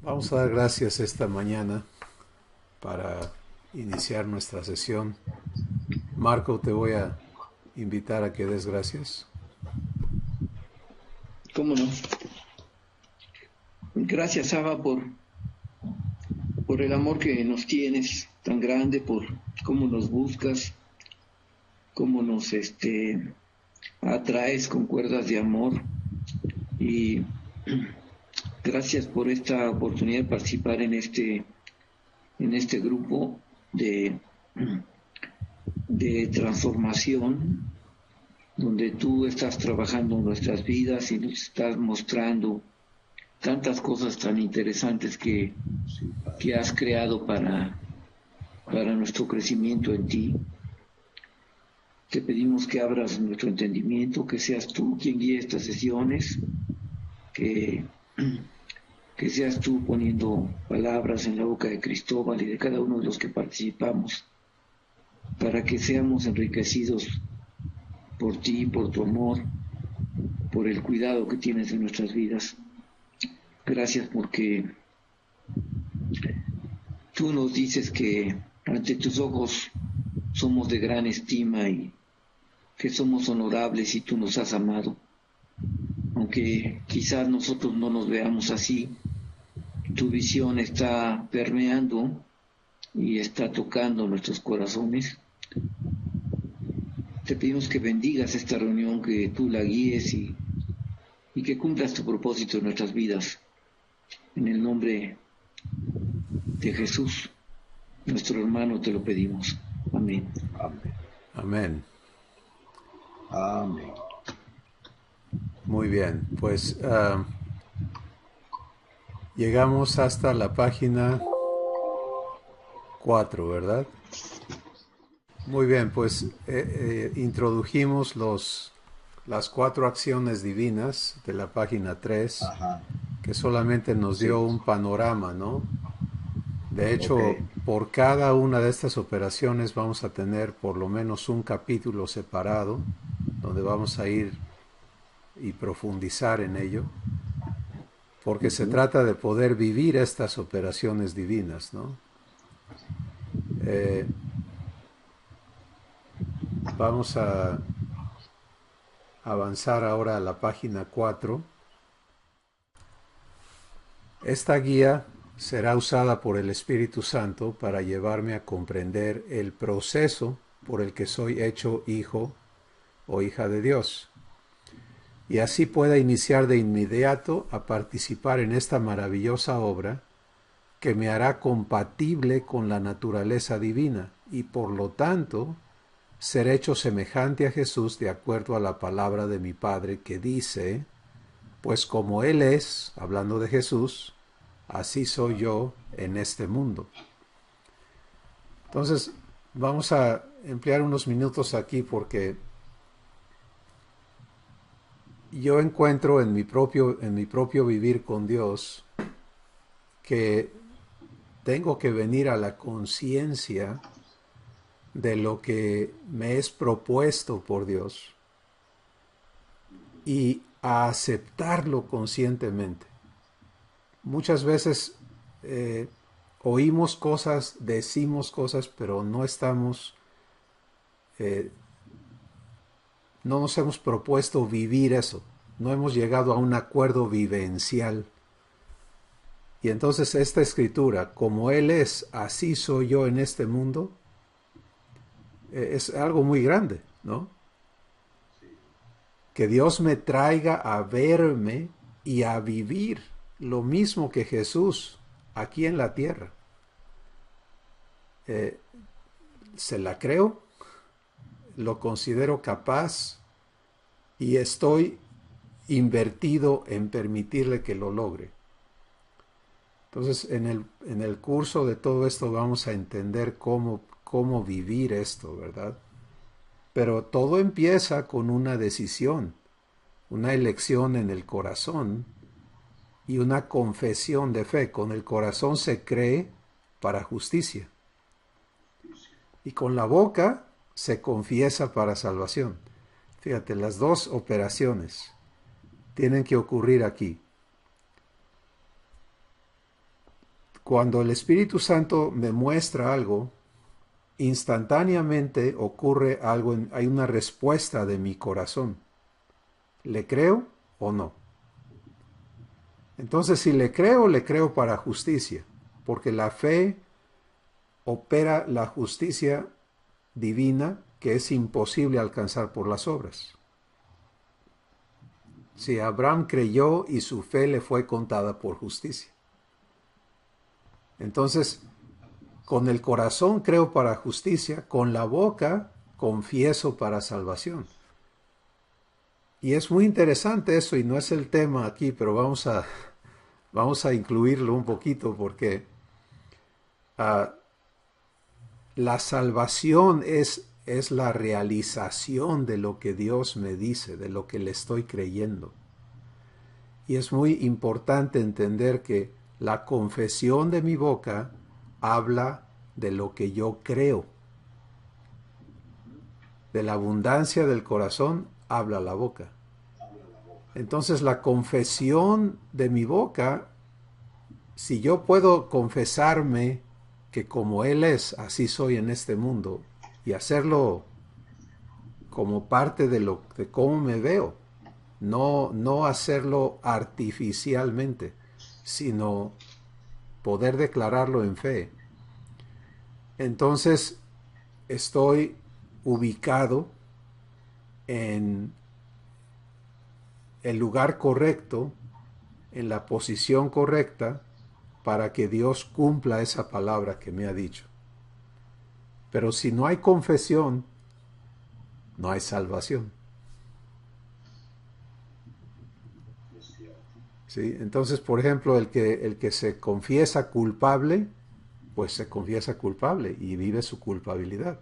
Vamos a dar gracias esta mañana para iniciar nuestra sesión. Marco, te voy a invitar a que des gracias. ¿Cómo no? Gracias, Abba, por el amor que nos tienes tan grande, por cómo nos buscas, cómo nos atraes con cuerdas de amor. Y gracias por esta oportunidad de participar en este grupo de transformación, donde tú estás trabajando en nuestras vidas y nos estás mostrando tantas cosas tan interesantes que has creado para nuestro crecimiento en ti. Te pedimos que abras nuestro entendimiento, que seas tú quien guíe estas sesiones, que, que seas tú poniendo palabras en la boca de Cristóbal y de cada uno de los que participamos, para que seamos enriquecidos por ti, por tu amor, por el cuidado que tienes en nuestras vidas. Gracias porque tú nos dices que ante tus ojos somos de gran estima y que somos honorables y tú nos has amado. Aunque quizás nosotros no nos veamos así, tu visión está permeando y está tocando nuestros corazones. Te pedimos que bendigas esta reunión, que tú la guíes y que cumplas tu propósito en nuestras vidas. En el nombre de Jesús, nuestro hermano, te lo pedimos. Amén. Amén. Amén. Amén. Muy bien, pues llegamos hasta la página 4, ¿verdad? Muy bien, pues introdujimos las 4 acciones divinas de la página 3, Ajá. que solamente nos dio Sí. un panorama, ¿no? De hecho, Ok. por cada una de estas operaciones vamos a tener por lo menos un capítulo separado, donde vamos a ir y profundizar en ello, porque se trata de poder vivir estas operaciones divinas, ¿no? Eh, Vamos a avanzar ahora a la página 4. Esta guía será usada por el Espíritu Santo para llevarme a comprender el proceso por el que soy hecho hijo o hija de Dios, y así pueda iniciar de inmediato a participar en esta maravillosa obra que me hará compatible con la naturaleza divina y por lo tanto ser hecho semejante a Jesús de acuerdo a la palabra de mi Padre que dice, pues como Él es, hablando de Jesús, así soy yo en este mundo. Entonces, vamos a emplear unos minutos aquí porque yo encuentro en mi propio vivir con Dios que tengo que venir a la conciencia de lo que me es propuesto por Dios y a aceptarlo conscientemente. Muchas veces oímos cosas, decimos cosas, pero eh, no nos hemos propuesto vivir eso. No hemos llegado a un acuerdo vivencial. Y entonces esta escritura, como Él es, así soy yo en este mundo, es algo muy grande, ¿no? Que Dios me traiga a verme y a vivir lo mismo que Jesús aquí en la tierra. Eh, ¿Se la creo? ¿Lo considero capaz? Y estoy invertido en permitirle que lo logre. Entonces, en el curso de todo esto vamos a entender cómo vivir esto, ¿verdad? Pero todo empieza con una decisión, una elección en el corazón y una confesión de fe. Con el corazón se cree para justicia y con la boca se confiesa para salvación. Fíjate, las dos operaciones tienen que ocurrir aquí. cuando el Espíritu Santo me muestra algo, instantáneamente ocurre algo, hay una respuesta de mi corazón. ¿Le creo o no? Entonces, si le creo para justicia, porque la fe opera la justicia divina que es imposible alcanzar por las obras. Si Abraham creyó y su fe le fue contada por justicia. Entonces, con el corazón creo para justicia, con la boca confieso para salvación. Y es muy interesante eso, y no es el tema aquí, pero vamos a incluirlo un poquito porque la salvación es la realización de lo que Dios me dice, de lo que le estoy creyendo. Y es muy importante entender que la confesión de mi boca habla de lo que yo creo. De la abundancia del corazón habla la boca. Entonces la confesión de mi boca, si yo puedo confesarme que como Él es, así soy en este mundo, y hacerlo como parte de cómo me veo, no hacerlo artificialmente, sino poder declararlo en fe. Entonces estoy ubicado en el lugar correcto, en la posición correcta, para que Dios cumpla esa palabra que me ha dicho. Pero si no hay confesión, no hay salvación. ¿Sí? Entonces, por ejemplo, el que se confiesa culpable, pues se confiesa culpable y vive su culpabilidad.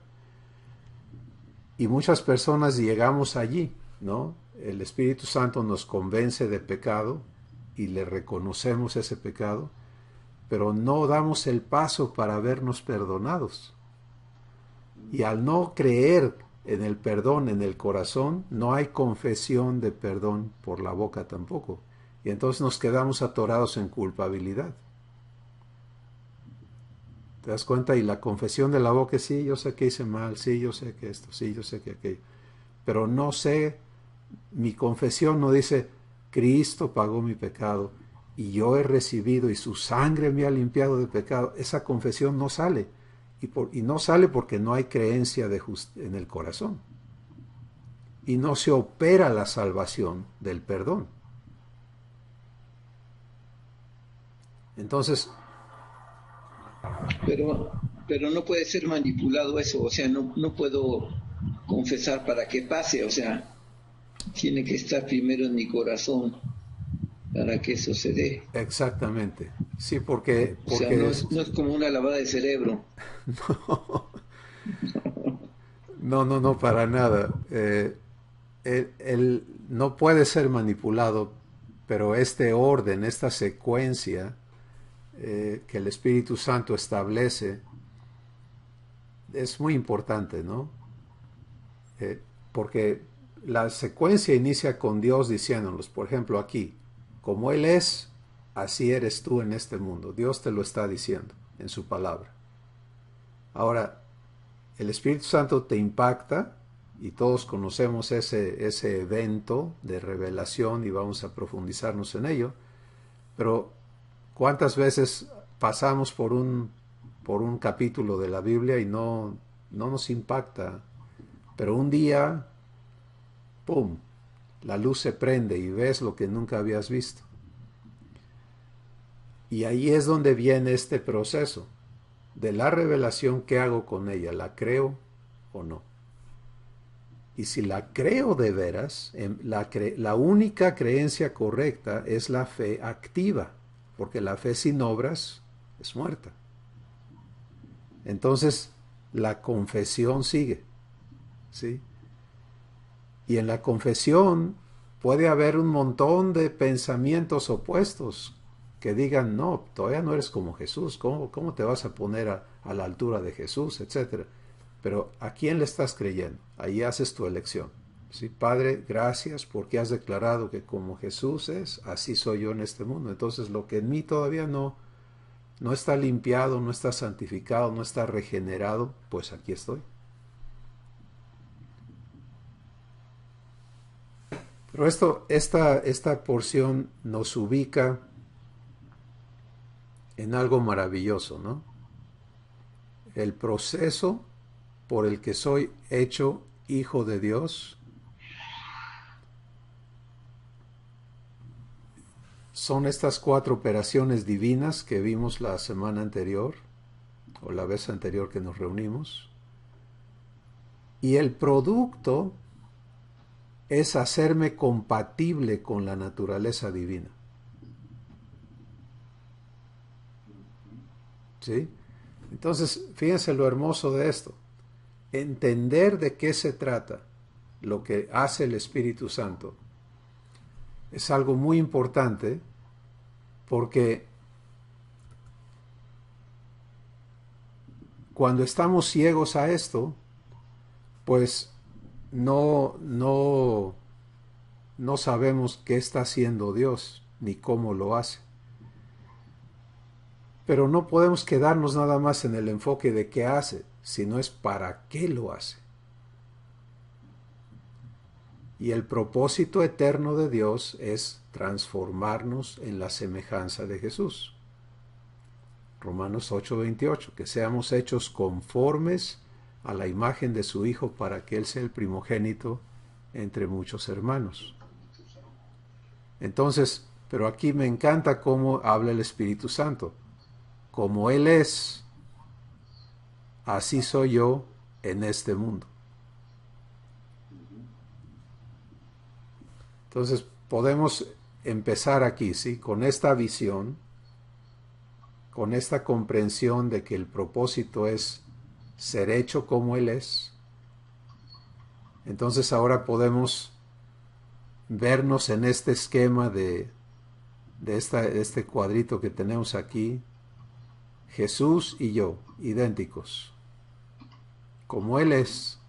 Y muchas personas llegamos allí, ¿no? El Espíritu Santo nos convence de pecado y le reconocemos ese pecado, pero no damos el paso para vernos perdonados. Y al no creer en el perdón en el corazón, no hay confesión de perdón por la boca tampoco. Y entonces nos quedamos atorados en culpabilidad. ¿Te das cuenta? Y la confesión de la boca, sí, yo sé que hice mal, sí, yo sé que esto, sí, yo sé que aquello. Pero no sé, mi confesión no dice, Cristo pagó mi pecado y yo he recibido y su sangre me ha limpiado de pecado. Esa confesión no sale. Y no sale porque no hay creencia en el corazón. Y no se opera la salvación del perdón. Entonces, pero no puede ser manipulado eso, o sea, no puedo confesar para que pase, o sea, tiene que estar primero en mi corazón para que eso se dé. exactamente. Sí, O sea, no es como una lavada de cerebro. no, para nada. Él no puede ser manipulado, pero este orden, esta secuencia que el Espíritu Santo establece, es muy importante, ¿no? Porque la secuencia inicia con Dios diciéndonos, por ejemplo, aquí, como Él es, así eres tú en este mundo. Dios te lo está diciendo en su palabra. Ahora, el Espíritu Santo te impacta y todos conocemos ese evento de revelación y vamos a profundizarnos en ello, pero ¿cuántas veces pasamos por un capítulo de la Biblia y no nos impacta? Pero un día, ¡pum!, la luz se prende y ves lo que nunca habías visto. Y ahí es donde viene este proceso de la revelación. ¿Qué hago con ella? ¿La creo o no? Y si la creo de veras, la única creencia correcta es la fe activa, porque la fe sin obras es muerta. Entonces, la confesión sigue, ¿sí? Y en la confesión puede haber un montón de pensamientos opuestos que digan, no, todavía no eres como Jesús, ¿cómo te vas a poner a la altura de Jesús, etcétera? Pero ¿a quién le estás creyendo? Ahí haces tu elección. ¿Sí? Padre, gracias porque has declarado que como Jesús es, así soy yo en este mundo. Entonces lo que en mí todavía no no está limpiado, no está santificado, no está regenerado, pues aquí estoy. Pero esta porción nos ubica en algo maravilloso, ¿no? El proceso por el que soy hecho hijo de Dios son estas 4 operaciones divinas que vimos la semana anterior, o la vez anterior que nos reunimos. Y el producto es hacerme compatible con la naturaleza divina. ¿Sí? Entonces, fíjense lo hermoso de esto. Entender de qué se trata lo que hace el Espíritu Santo es algo muy importante, porque cuando estamos ciegos a esto, pues no sabemos qué está haciendo Dios ni cómo lo hace. Pero no podemos quedarnos nada más en el enfoque de qué hace, sino es para qué lo hace. Y el propósito eterno de Dios es transformarnos en la semejanza de Jesús. Romanos 8:28, que seamos hechos conformes a la imagen de su Hijo para que Él sea el primogénito entre muchos hermanos. Entonces, pero aquí me encanta cómo habla el Espíritu Santo. Como Él es, así soy yo en este mundo. Entonces, podemos empezar aquí, ¿sí? Con esta visión, con esta comprensión de que el propósito es ser hecho como Él es. Entonces ahora podemos vernos en este esquema de este cuadrito que tenemos aquí. Jesús y yo, idénticos. Como Él es,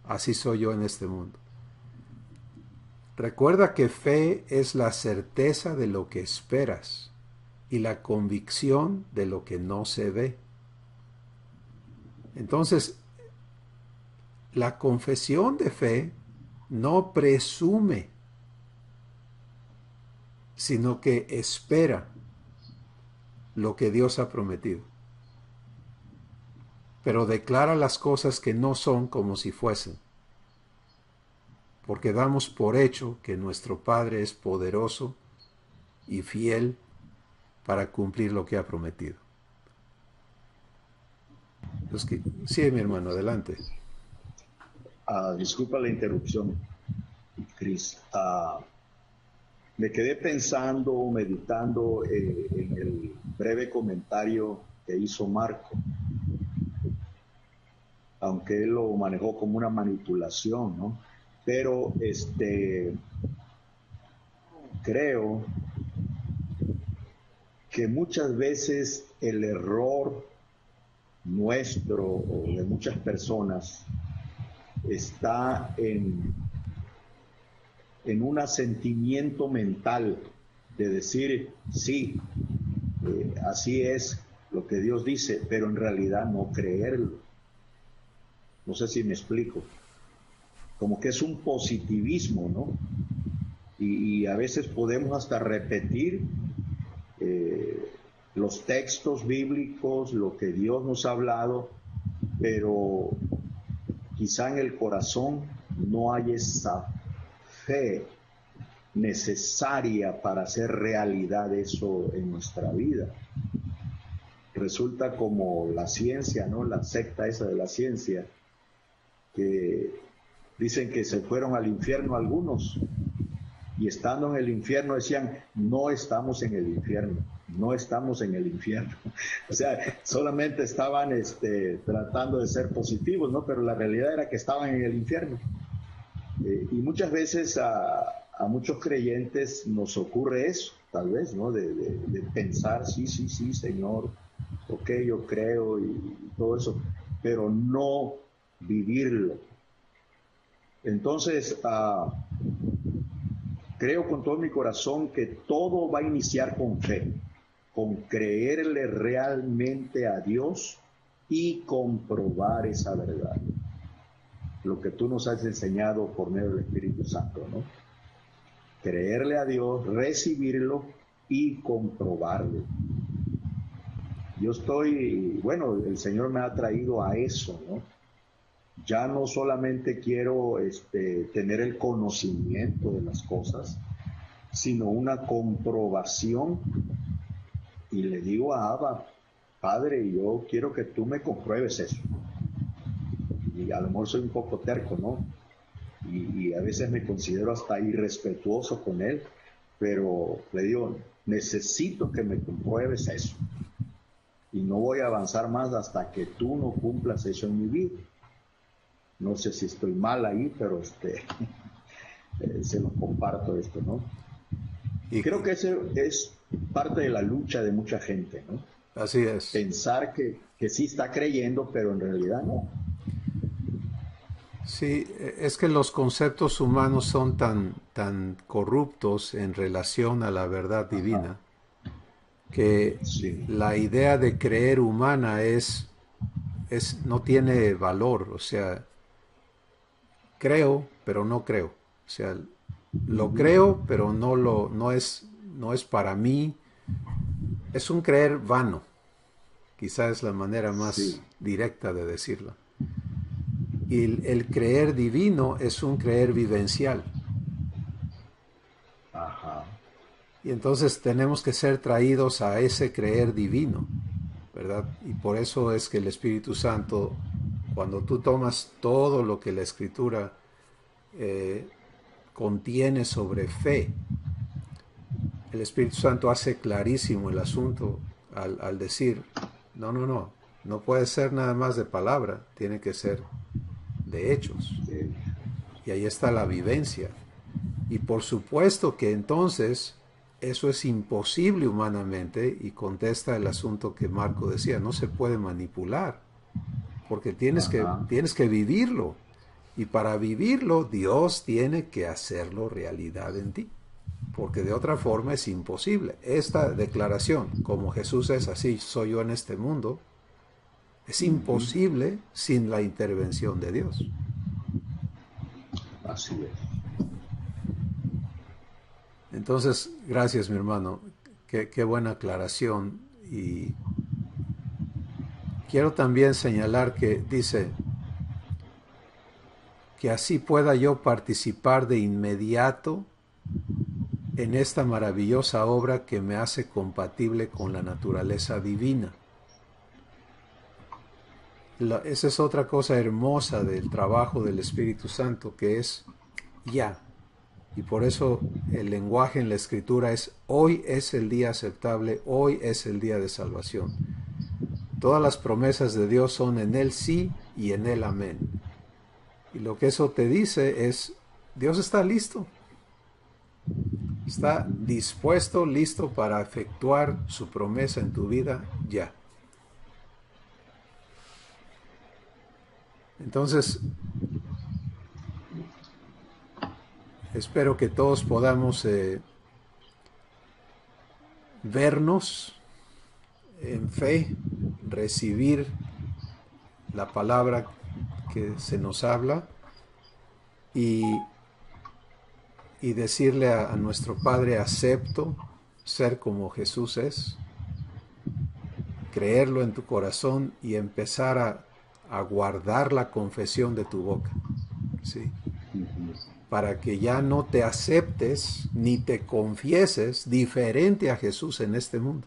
así soy yo en este mundo. Recuerda que fe es la certeza de lo que esperas y la convicción de lo que no se ve. Entonces, la confesión de fe no presume, sino que espera lo que Dios ha prometido. Pero declara las cosas que no son como si fuesen, porque damos por hecho que nuestro Padre es poderoso y fiel para cumplir lo que ha prometido. Entonces, sí, mi hermano, adelante. Disculpa la interrupción, Cris. Me quedé pensando, meditando en el breve comentario que hizo Marco, aunque él lo manejó como una manipulación, ¿no? Pero creo que muchas veces el error nuestro o de muchas personas está en un asentimiento mental de decir, sí, así es lo que Dios dice, pero en realidad no creerlo. No sé si me explico. Como que es un positivismo, ¿no? Y a veces podemos hasta repetir los textos bíblicos, lo que Dios nos ha hablado, pero quizá en el corazón no hay esa fe necesaria para hacer realidad eso en nuestra vida. Resulta como la ciencia, ¿no? La secta esa de la ciencia, que dicen que se fueron al infierno algunos, y estando en el infierno decían, no estamos en el infierno, no estamos en el infierno. O sea, solamente estaban tratando de ser positivos, ¿no? Pero la realidad era que estaban en el infierno. Y muchas veces a muchos creyentes nos ocurre eso, tal vez, ¿no? De pensar, sí, Señor, ok, yo creo y todo eso, pero no vivirlo. Entonces, creo con todo mi corazón que todo va a iniciar con fe, con creerle realmente a Dios y comprobar esa verdad. Lo que tú nos has enseñado por medio del Espíritu Santo, ¿no? Creerle a Dios, recibirlo y comprobarlo. Yo estoy, bueno, el Señor me ha traído a eso, ¿no? Ya no solamente quiero tener el conocimiento de las cosas, sino una comprobación. Y le digo a Abba, Padre, yo quiero que tú me compruebes eso. Y a lo mejor soy un poco terco, ¿no? Y a veces me considero hasta irrespetuoso con él, pero le digo, necesito que me compruebes eso. Y no voy a avanzar más hasta que tú no cumplas eso en mi vida. No sé si estoy mal ahí, pero se lo comparto esto, ¿no? Y creo que eso es parte de la lucha de mucha gente, ¿no? Así es. Pensar que sí está creyendo, pero en realidad no. Sí, es que los conceptos humanos son tan corruptos en relación a la verdad divina, que Sí. la idea de creer humana no tiene valor. O sea, creo, pero no creo. O sea, lo creo, pero no es para mí. Es un creer vano. Quizás es la manera más Sí. directa de decirlo. Y el creer divino es un creer vivencial. Ajá. Y entonces tenemos que ser traídos a ese creer divino, ¿verdad? Y por eso es que el Espíritu Santo, cuando tú tomas todo lo que la Escritura contiene sobre fe, el Espíritu Santo hace clarísimo el asunto al decir, no puede ser nada más de palabra, tiene que ser de hechos. Sí. Y ahí está la vivencia. Y por supuesto que entonces eso es imposible humanamente, y contesta el asunto que Marco decía, no se puede manipular, porque tienes que vivirlo. Y para vivirlo, Dios tiene que hacerlo realidad en ti, porque de otra forma es imposible. Esta declaración, como Jesús es así, soy yo en este mundo, es imposible sin la intervención de Dios. Así es. Entonces, gracias mi hermano, qué buena aclaración. Y quiero también señalar que dice que así pueda yo participar de inmediato en esta maravillosa obra que me hace compatible con la naturaleza divina. Esa es otra cosa hermosa del trabajo del Espíritu Santo, que es ya. Y por eso el lenguaje en la Escritura es hoy es el día aceptable, hoy es el día de salvación. Todas las promesas de Dios son en Él sí y en Él amén. Y lo que eso te dice es, Dios está listo. Está dispuesto, listo para efectuar su promesa en tu vida ya. Entonces, espero que todos podamos vernos en fe, recibir la palabra que se nos habla y decirle a nuestro Padre, acepto ser como Jesús es, creerlo en tu corazón y empezar a guardar la confesión de tu boca, ¿sí? Para que ya no te aceptes ni te confieses diferente a Jesús en este mundo.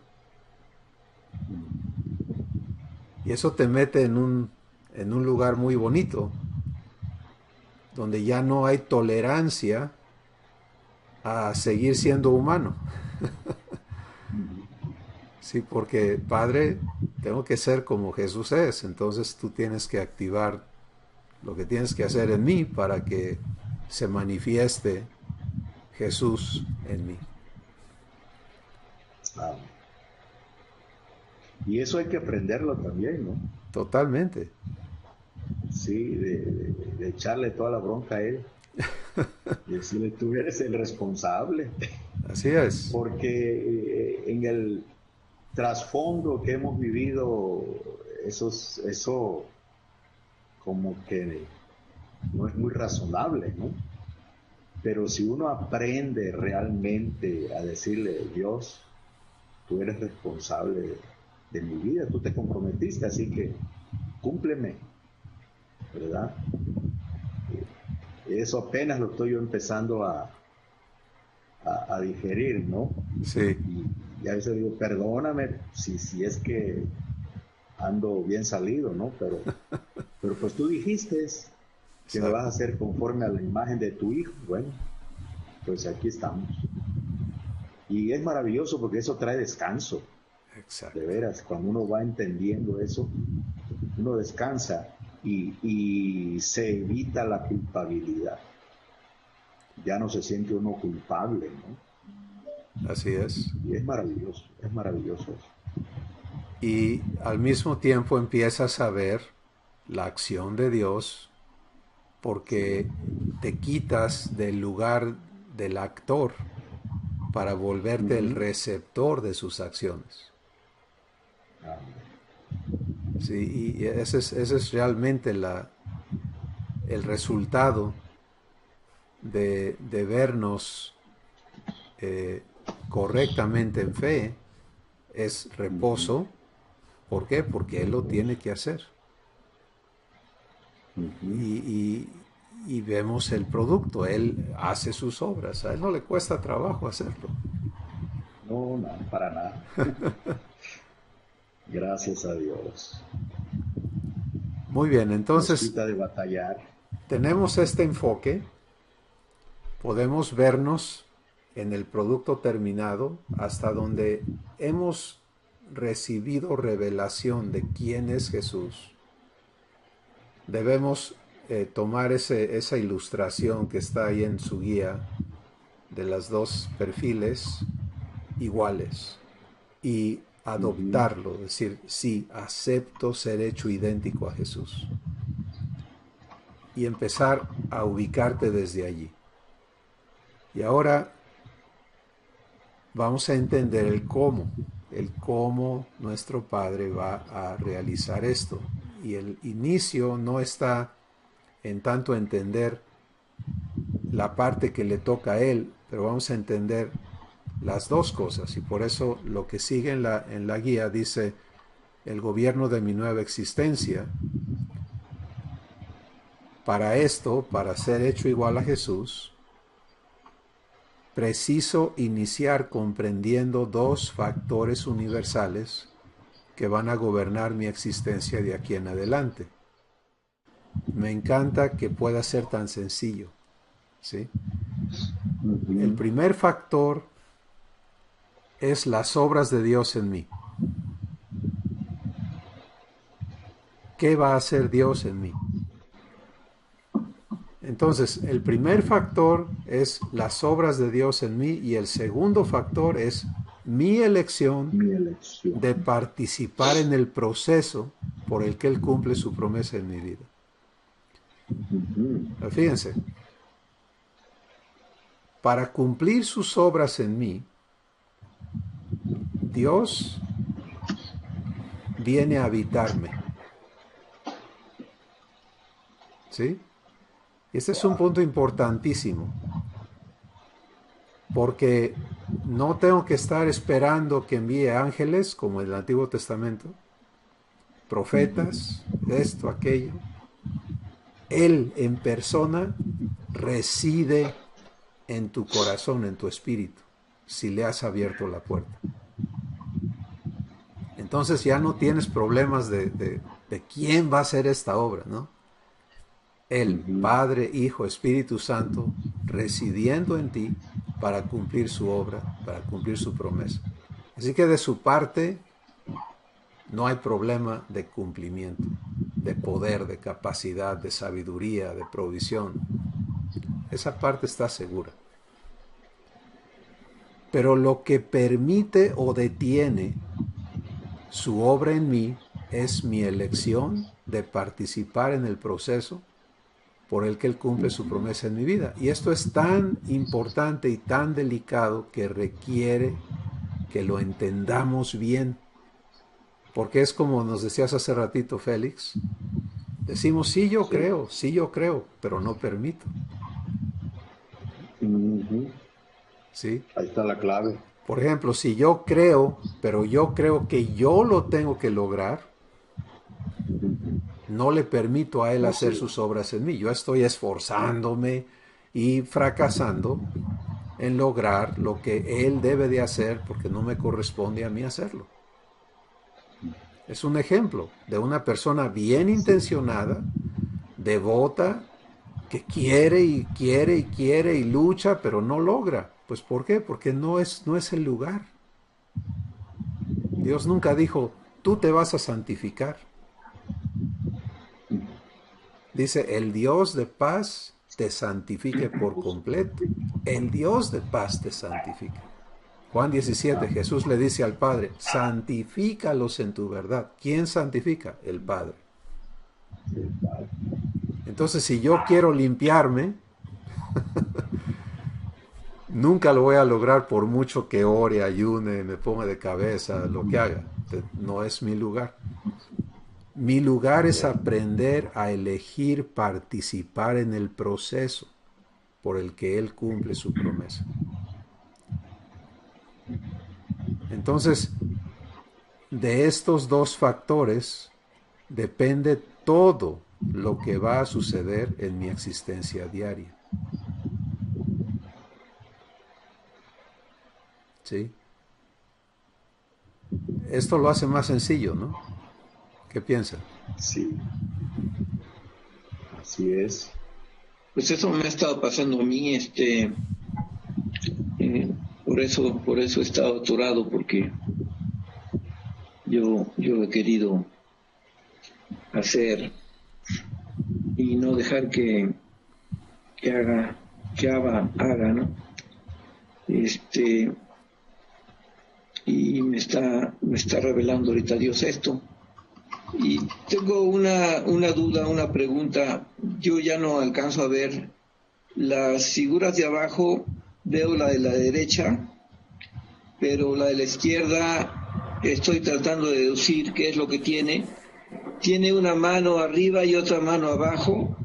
Y eso te mete en un lugar muy bonito, donde ya no hay tolerancia a seguir siendo humano. Sí, porque Padre, tengo que ser como Jesús es, entonces tú tienes que activar lo que tienes que hacer en mí para que se manifieste Jesús en mí. Y eso hay que aprenderlo también, ¿no? Totalmente. Sí, de echarle toda la bronca a Él. Y decirle, tú eres el responsable. Así es. Porque trasfondo que hemos vivido, eso como que no es muy razonable, ¿no? Pero si uno aprende realmente a decirle, Dios, tú eres responsable de mi vida, tú te comprometiste, así que cúmpleme, ¿verdad? Eso apenas lo estoy yo empezando a digerir, ¿no? Sí, Y a veces digo, perdóname si es que ando bien salido, ¿no? Pero pues tú dijiste que me vas a exacto, hacer conforme a la imagen de tu hijo. Bueno, pues aquí estamos. Y es maravilloso porque eso trae descanso, de exacto. veras. Cuando uno va entendiendo eso, uno descansa y se evita la culpabilidad. Ya no se siente uno culpable, ¿no? Así es. Y es maravilloso eso. Y al mismo tiempo empiezas a ver la acción de Dios Sí. porque te quitas del lugar del actor para volverte el Ujú. receptor de sus acciones. Ah, Sí, y ese es realmente el resultado de vernos eh, correctamente en fe, es ujú, reposo. ¿Por qué? Porque Él lo tiene que hacer. ujú. Y vemos el producto. Él hace sus obras. A Él no le cuesta trabajo hacerlo. No, no, para nada. Gracias a Dios. Muy bien, Nos entonces quita de batallar. tenemos este enfoque. Podemos vernos en el producto terminado hasta donde hemos recibido revelación de quién es Jesús. Debemos tomar esa ilustración que está ahí en su guía de las dos perfiles iguales y Ujú. adoptarlo, decir, sí, acepto ser hecho idéntico a Jesús y empezar a ubicarte desde allí. Y ahora vamos a entender el cómo nuestro Padre va a realizar esto. Y el inicio no está en tanto entender la parte que le toca a Él, pero vamos a entender las dos cosas. Y por eso lo que sigue en la guía dice, el gobierno de mi nueva existencia. Para esto, para ser hecho igual a Jesús, preciso iniciar comprendiendo dos factores universales que van a gobernar mi existencia de aquí en adelante. Me encanta que pueda ser tan sencillo, ¿sí? El Ujú. primer factor es las obras de Dios en mí. ¿Qué va a hacer Dios en mí? Entonces, el primer factor es las obras de Dios en mí y el segundo factor es mi elección Mi elección. de participar en el proceso por el que Él cumple su promesa en mi vida. Ujú. Fíjense, para cumplir sus obras en mí, Dios viene a habitarme. ¿Sí? Este es un Wow. punto importantísimo, porque no tengo que estar esperando que envíe ángeles, como en el Antiguo Testamento, Ujú. profetas, esto, aquello. Él en persona reside en tu corazón, en tu espíritu, si le has abierto la puerta. Entonces ya no tienes problemas de quién va a hacer esta obra, ¿no? Él, Ujú. Padre, Hijo, Espíritu Santo, residiendo en ti para cumplir su obra, para cumplir su promesa. Así que de su parte no hay problema de cumplimiento, de poder, de capacidad, de sabiduría, de provisión. Esa parte está segura. Pero lo que permite o detiene su obra en mí es mi elección de participar en el proceso por el que Él cumple su promesa en mi vida. Y esto es tan importante y tan delicado que requiere que lo entendamos bien. Porque es como nos decías hace ratito, Félix. Decimos, sí yo creo, pero no permito. ¿Sí? Ahí está la clave. Por ejemplo, si yo creo, pero yo creo que yo lo tengo que lograr, no le permito a él hacer sus obras en mí. Yo estoy esforzándome y fracasando en lograr lo que él debe de hacer porque no me corresponde a mí hacerlo. Es un ejemplo de una persona bien intencionada, devota, que quiere y quiere y quiere y lucha, pero no logra. Pues ¿por qué? Porque no es el lugar. Dios nunca dijo, tú te vas a santificar. Dice, el Dios de paz te santifique por completo. El Dios de paz te santifique. Juan 17, Jesús le dice al Padre, santifícalos en tu verdad. ¿Quién santifica? El Padre. Entonces, si yo quiero limpiarme, nunca lo voy a lograr por mucho que ore, ayune, me ponga de cabeza, lo que haga. No es mi lugar. Mi lugar es aprender a elegir participar en el proceso por el que Él cumple su promesa. Entonces, de estos dos factores depende todo lo que va a suceder en mi existencia diaria. ¿Sí? Esto lo hace más sencillo, ¿no? ¿Qué piensan? Sí, así es. Pues eso me ha estado pasando a mí, por eso he estado atorado, porque yo he querido hacer y no dejar que haga, ¿no? Y me está revelando ahorita Dios esto. Y tengo una duda, una pregunta. Yo ya no alcanzo a ver las figuras de abajo, veo la de la derecha, pero la de la izquierda estoy tratando de deducir qué es lo que tiene. Tiene una mano arriba y otra mano abajo,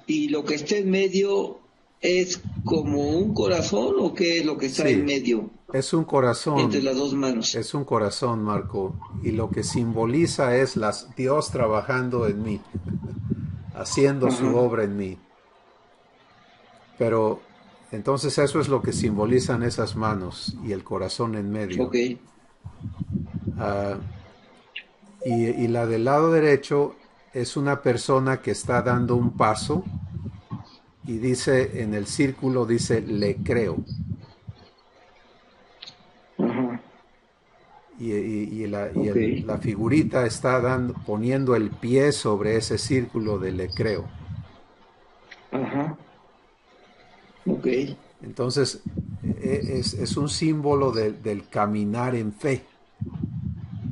y lo que está en medio es como un corazón, ¿o qué es lo que está en medio? Es un corazón. Entre las dos manos. Es un corazón, Marco. Y lo que simboliza es Dios trabajando en mí, haciendo su obra en mí. Pero entonces eso es lo que simbolizan esas manos y el corazón en medio. Ok. Y la del lado derecho es una persona que está dando un paso y dice, en el círculo dice, le creo. La figurita está poniendo el pie sobre ese círculo de le creo. Ajá. Ok. Entonces es un símbolo del caminar en fe.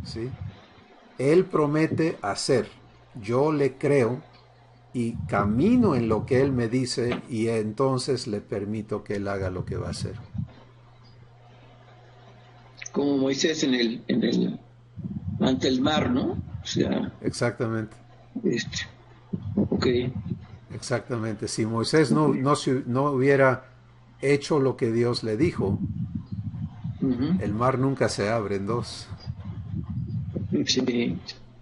¿Sí? Él promete hacer, yo le creo y camino en lo que Él me dice, y entonces le permito que Él haga lo que va a hacer. Como Moisés ante el mar, ¿no? O sea, exactamente. Ok. Exactamente. Si Moisés no hubiera hecho lo que Dios le dijo, el mar nunca se abre en dos. Sí.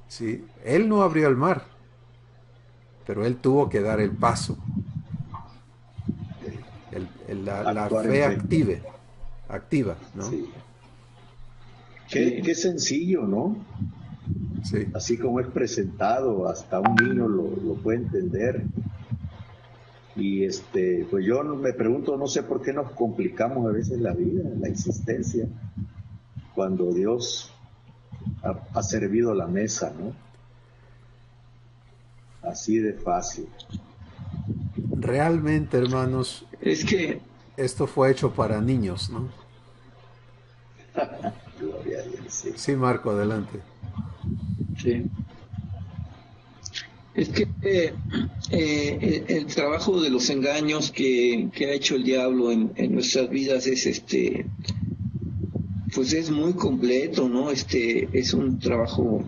Sí. Él no abrió el mar, pero él tuvo que dar el paso. La fe activa, ¿no? Sí. Qué sencillo, ¿no? Sí. Así como es presentado, hasta un niño lo puede entender. Y pues yo me pregunto, no sé por qué nos complicamos a veces la vida, la existencia, cuando Dios ha servido la mesa, ¿no? Así de fácil. Realmente, hermanos, es que esto fue hecho para niños, ¿no? Gloria a Dios, sí. Sí, Marco, adelante. Sí. Es que el trabajo de los engaños que ha hecho el diablo en nuestras vidas es pues es muy completo, ¿no? Es un trabajo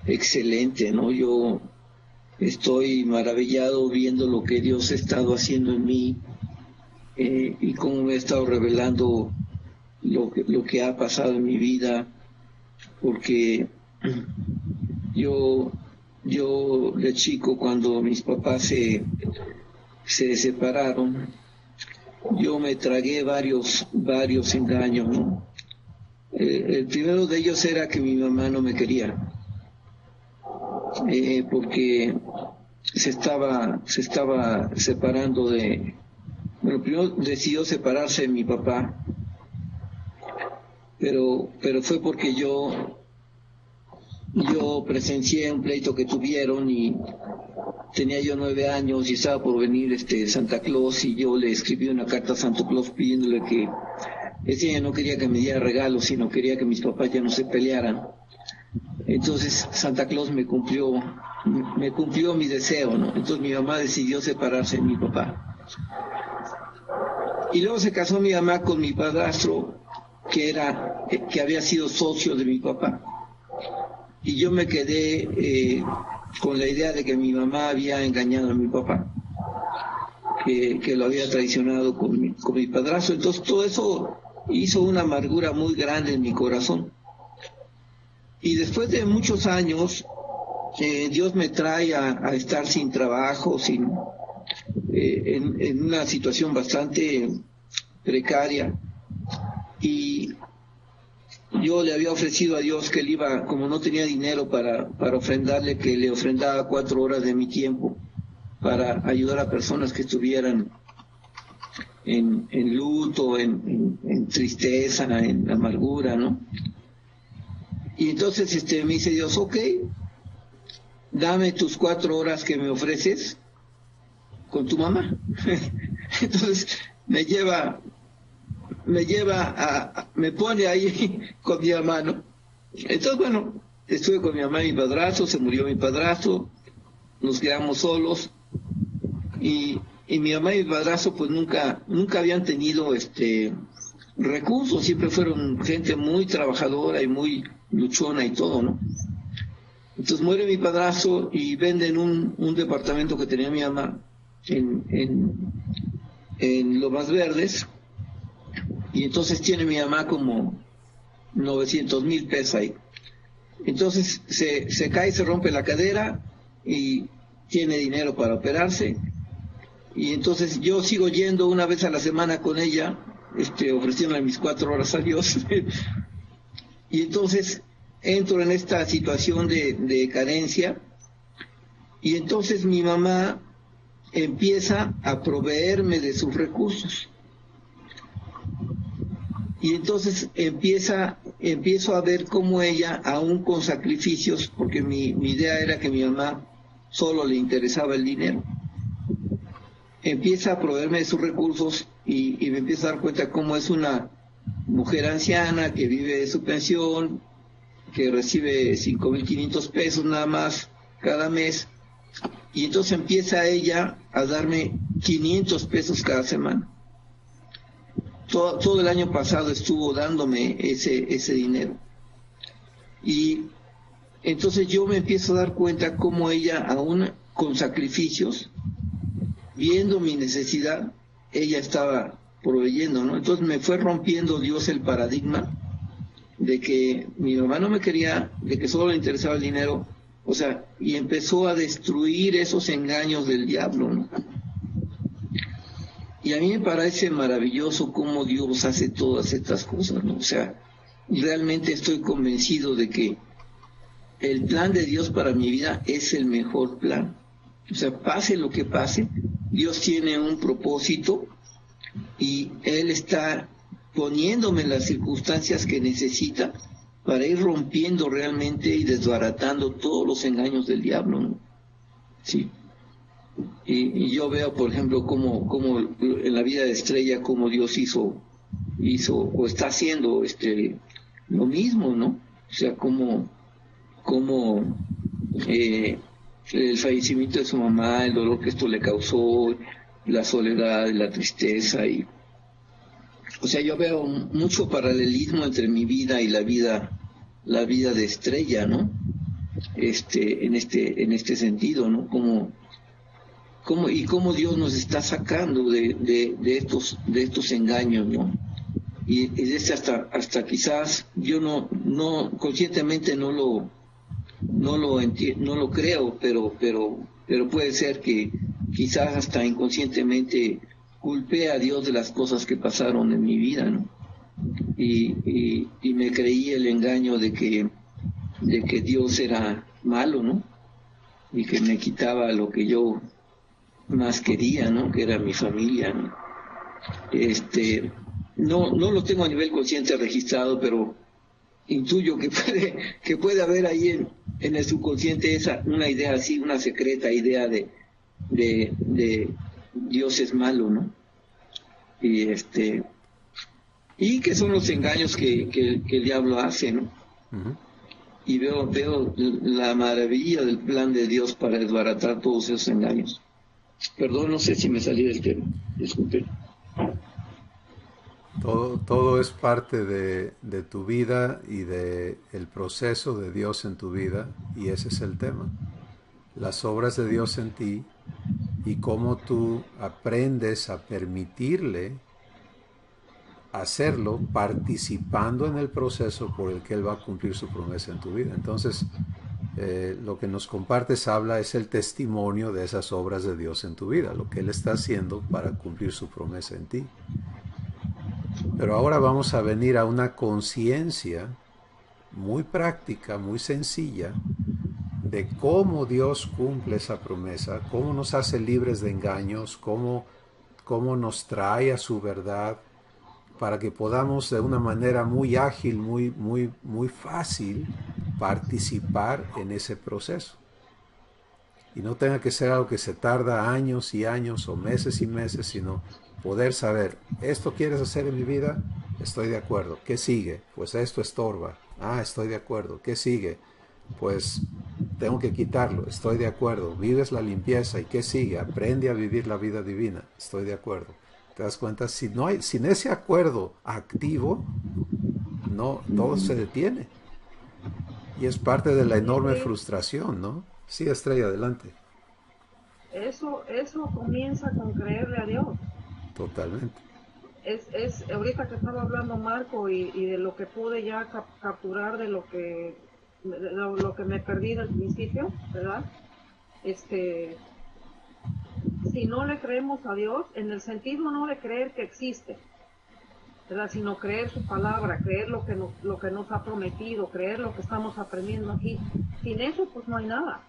excelente, ¿no? Yo estoy maravillado viendo lo que Dios ha estado haciendo en mí, y cómo me ha estado revelando lo que ha pasado en mi vida, porque yo de chico, cuando mis papás se separaron, yo me tragué varios engaños, ¿no? El primero de ellos era que mi mamá no me quería, porque se estaba separando bueno, primero decidió separarse de mi papá, pero fue porque yo presencié un pleito que tuvieron, y tenía yo 9 años y estaba por venir Santa Claus, y yo le escribí una carta a Santa Claus pidiéndole que ese año no quería que me diera regalos, sino quería que mis papás ya no se pelearan. Entonces Santa Claus me cumplió mi deseo, ¿no? Entonces mi mamá decidió separarse de mi papá. Y luego se casó mi mamá con mi padrastro, que había sido socio de mi papá. Y yo me quedé con la idea de que mi mamá había engañado a mi papá, que lo había traicionado con mi padrastro. Entonces todo eso hizo una amargura muy grande en mi corazón. Y después de muchos años, Dios me trae a estar sin trabajo, en una situación bastante precaria. Y yo le había ofrecido a Dios que él iba, como no tenía dinero para ofrendarle, que le ofrendaba 4 horas de mi tiempo para ayudar a personas que estuvieran en luto, en tristeza, en amargura, ¿no? Y entonces me dice Dios, ok, dame tus 4 horas que me ofreces con tu mamá. Entonces me pone ahí con mi mamá, ¿no? Entonces, bueno, estuve con mi mamá y mi padrastro, se murió mi padrastro, nos quedamos solos, y mi mamá y mi padrastro pues nunca habían tenido recursos, siempre fueron gente muy trabajadora y muy luchona y todo, ¿no? Entonces muere mi padrastro y venden un departamento que tenía mi mamá en Lomas Verdes, y entonces tiene mi mamá como 900,000 pesos ahí. Entonces se cae, se rompe la cadera y tiene dinero para operarse, y entonces yo sigo yendo una vez a la semana con ella, ofreciéndole mis 4 horas a Dios. Y entonces entro en esta situación de carencia, y entonces mi mamá empieza a proveerme de sus recursos. Y entonces empiezo a ver cómo ella, aún con sacrificios, porque mi idea era que mi mamá solo le interesaba el dinero, empieza a proveerme de sus recursos, y me empiezo a dar cuenta cómo es una mujer anciana que vive de su pensión, que recibe 5,500 pesos nada más cada mes, y entonces empieza ella a darme 500 pesos cada semana. Todo el año pasado estuvo dándome ese dinero. Y entonces yo me empiezo a dar cuenta cómo ella, aún con sacrificios, viendo mi necesidad, ella estaba proveyendo, ¿no? Entonces me fue rompiendo Dios el paradigma de que mi mamá no me quería, de que solo le interesaba el dinero, o sea, y empezó a destruir esos engaños del diablo, ¿no? Y a mí me parece maravilloso cómo Dios hace todas estas cosas, ¿no? O sea, realmente estoy convencido de que el plan de Dios para mi vida es el mejor plan. O sea, pase lo que pase, Dios tiene un propósito, y Él está poniéndome en las circunstancias que necesita para ir rompiendo realmente y desbaratando todos los engaños del diablo, ¿no? Sí. Y yo veo, por ejemplo, cómo en la vida de Estrella, cómo Dios hizo o está haciendo lo mismo, ¿no? O sea, cómo el fallecimiento de su mamá, el dolor que esto le causó, la soledad, la tristeza, y O sea, yo veo mucho paralelismo entre mi vida y la vida de Estrella, ¿no? En este sentido, ¿no? Cómo Dios nos está sacando de estos engaños, ¿no? Y es hasta quizás yo no conscientemente no lo creo, pero puede ser que quizás hasta inconscientemente culpé a Dios de las cosas que pasaron en mi vida, ¿no? Y me creí el engaño de que Dios era malo, ¿no? Y que me quitaba lo que yo más quería, ¿no? Que era mi familia, ¿no? No lo tengo a nivel consciente registrado, pero intuyo que puede haber ahí en el subconsciente una idea así, una secreta idea de Dios es malo, ¿no? Y que son los engaños que el diablo hace, ¿no? Ujú. Y veo la maravilla del plan de Dios para desbaratar todos esos engaños. Perdón, no sé si me salí del tema, disculpen. Todo es parte de tu vida y de el proceso de Dios en tu vida, y ese es el tema. Las obras de Dios en ti y cómo tú aprendes a permitirle hacerlo participando en el proceso por el que Él va a cumplir su promesa en tu vida. Entonces, lo que nos compartes habla es el testimonio de esas obras de Dios en tu vida, lo que Él está haciendo para cumplir su promesa en ti. Pero ahora vamos a venir a una conciencia muy práctica, muy sencilla, de cómo Dios cumple esa promesa, cómo nos hace libres de engaños, cómo nos trae a su verdad, para que podamos de una manera muy ágil, muy fácil, participar en ese proceso. Y no tenga que ser algo que se tarda años y años o meses y meses, sino poder saber, ¿esto quieres hacer en mi vida? Estoy de acuerdo. ¿Qué sigue? Pues esto estorba. Ah, estoy de acuerdo. ¿Qué sigue? Pues tengo que quitarlo. Estoy de acuerdo. Vives la limpieza. ¿Y qué sigue? Aprende a vivir la vida divina. Estoy de acuerdo. ¿Te das cuenta? Si no hay, sin ese acuerdo activo, no, todo se detiene. Y es parte de la Sí, enorme Cris, frustración, ¿no? Sí, Estrella, adelante. eso comienza con creerle a Dios. Totalmente. Ahorita que estaba hablando Marco y de lo que pude ya capturar de lo que me perdí del principio, ¿verdad? Este, si no le creemos a Dios, en el sentido no de creer que existe, ¿verdad? Sino creer su palabra, creer lo que nos ha prometido, creer lo que estamos aprendiendo aquí. Sin eso, pues no hay nada.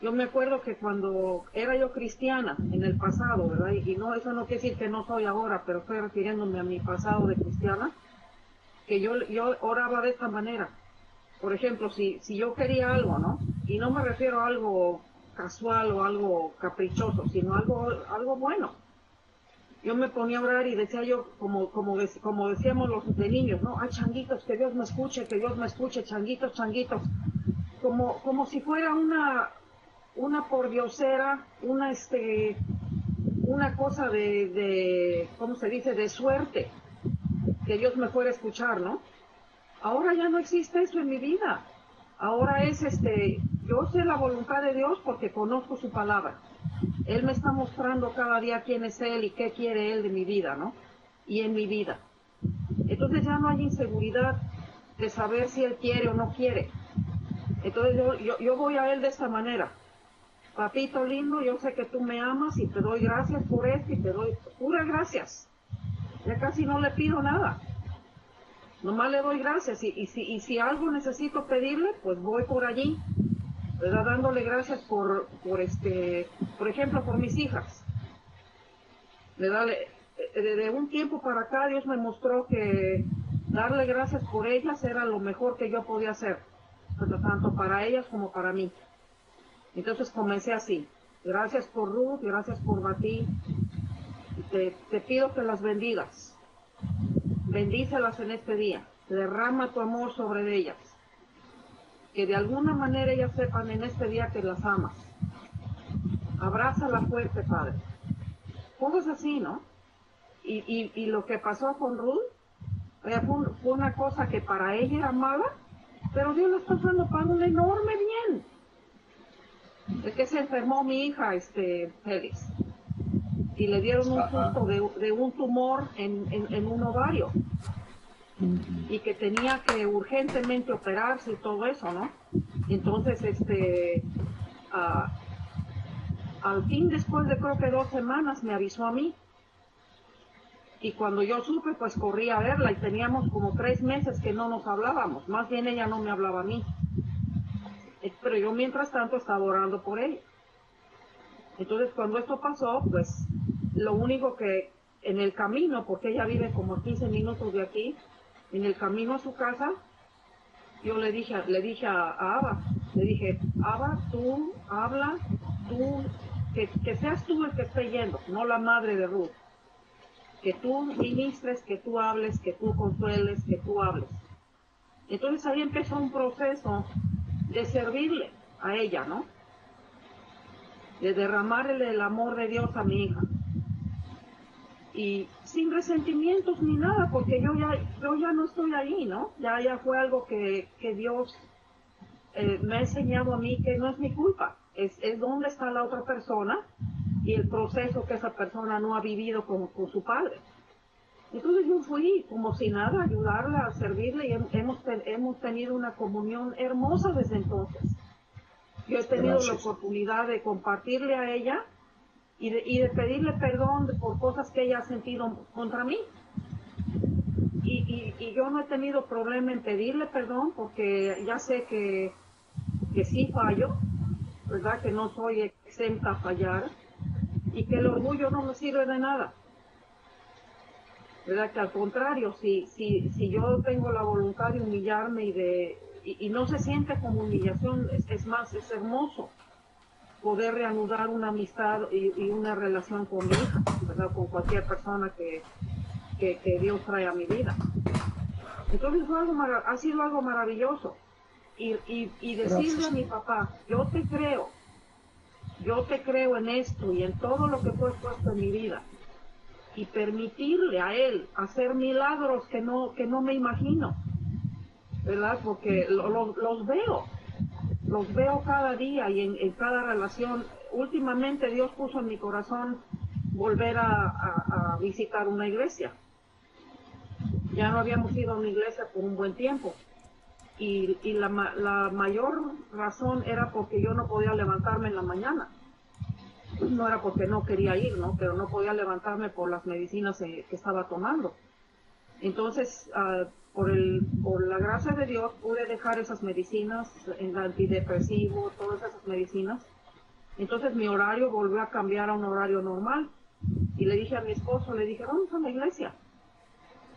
Yo me acuerdo que cuando era yo cristiana en el pasado, ¿verdad? Y no, eso no quiere decir que no soy ahora, pero estoy refiriéndome a mi pasado de cristiana, que yo oraba de esta manera. Por ejemplo, si yo quería algo, ¿no? Y no me refiero a algo casual o algo caprichoso, sino algo bueno. Yo me ponía a orar y decía yo, como decíamos los de niños, ¿no? Ay, changuitos, que Dios me escuche, changuitos, changuitos. Como si fuera una pordiosera, una cosa ¿cómo se dice?, de suerte, que Dios me fuera a escuchar, ¿no? Ahora ya no existe eso en mi vida. Ahora yo sé la voluntad de Dios porque conozco su palabra. Él me está mostrando cada día quién es Él y qué quiere Él de mi vida, ¿no? Y en mi vida. Entonces ya no hay inseguridad de saber si Él quiere o no quiere. Entonces yo voy a Él de esta manera. Papito lindo, yo sé que tú me amas y te doy gracias por esto y te doy puras gracias. Ya casi no le pido nada. Nomás le doy gracias y si algo necesito pedirle, pues voy por allí, ¿verdad? Dándole gracias por ejemplo, por mis hijas. ¿Verdad? De un tiempo para acá Dios me mostró que darle gracias por ellas era lo mejor que yo podía hacer, tanto para ellas como para mí. Entonces comencé así: gracias por Ruth, gracias por Batí, te pido que las bendigas, bendícelas en este día, derrama tu amor sobre ellas, que de alguna manera ellas sepan en este día que las amas, abrázala fuerte, Padre. Cosas así, ¿no? Y lo que pasó con Ruth fue una cosa que para ella era mala, pero Dios la está usando para un enorme bien. Es que se enfermó mi hija, Félix, y le dieron un susto de un tumor en un ovario, y que tenía que urgentemente operarse y todo eso, ¿no? Entonces, al fin, después de creo que 2 semanas, me avisó a mí. Y cuando yo supe, pues corrí a verla, y teníamos como 3 meses que no nos hablábamos. Más bien ella no me hablaba a mí. Pero yo mientras tanto estaba orando por ella. Entonces cuando esto pasó, pues lo único que en el camino, porque ella vive como 15 minutos de aquí, en el camino a su casa, yo le dije a Abba, le dije, Abba, tú habla, tú, que seas tú el que esté yendo, no la madre de Ruth. Que tú ministres, que tú hables, que tú consueles, que tú hables. Entonces ahí empezó un proceso de servirle a ella, ¿no? De derramarle el amor de Dios a mi hija. Y sin resentimientos ni nada, porque yo ya no estoy ahí, ¿no? Ya fue algo que Dios me ha enseñado a mí que no es mi culpa. Es dónde está la otra persona y el proceso que esa persona no ha vivido con su padre. Entonces yo fui como si nada, a ayudarla, a servirle, y hemos tenido una comunión hermosa desde entonces. Yo he tenido la oportunidad de compartirle a ella y de pedirle perdón por cosas que ella ha sentido contra mí. Y yo no he tenido problema en pedirle perdón, porque ya sé que sí fallo, ¿verdad? Que no soy exenta a fallar, y que el orgullo no me sirve de nada. ¿Verdad? Que al contrario, si yo tengo la voluntad de humillarme y no se siente como humillación, es más, es hermoso poder reanudar una amistad y una relación con mi hija, ¿verdad? Con cualquier persona que Dios trae a mi vida. Entonces ha sido algo maravilloso. Y decirle a mi papá, yo te creo en esto y en todo lo que tú has puesto en mi vida. Y permitirle a él hacer milagros que no me imagino, ¿verdad? Porque los veo cada día y en cada relación. Últimamente Dios puso en mi corazón volver a visitar una iglesia. Ya no habíamos ido a una iglesia por un buen tiempo, y la mayor razón era porque yo no podía levantarme en la mañana. No era porque no quería ir, ¿no? Pero no podía levantarme por las medicinas que estaba tomando. Entonces, por la gracia de Dios, pude dejar esas medicinas, el antidepresivo, todas esas medicinas. Entonces mi horario volvió a cambiar a un horario normal. Y le dije a mi esposo, vamos a la iglesia.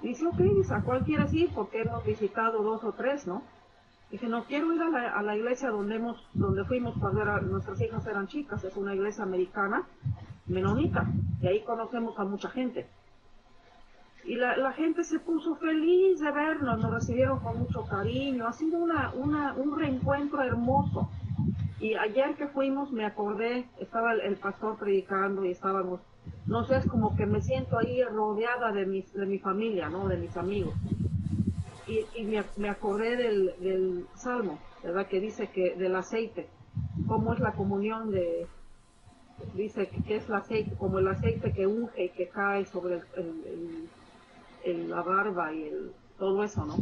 Y dice, ok, dice, ¿a cuál quieres ir? Porque hemos visitado 2 o 3, ¿no? Dije, no quiero ir a la iglesia donde fuimos cuando nuestras hijas eran chicas. Es una iglesia americana, menonita, y ahí conocemos a mucha gente. Y la gente se puso feliz de vernos, nos recibieron con mucho cariño. Ha sido un reencuentro hermoso. Y ayer que fuimos me acordé, estaba el pastor predicando y estábamos, no sé, es como que me siento ahí rodeada de mi familia, ¿no? De mis amigos. Y me acordé del Salmo, ¿verdad? Que dice que del aceite, cómo es la comunión dice que es el aceite, como el aceite que unge y que cae sobre la barba y todo eso, ¿no?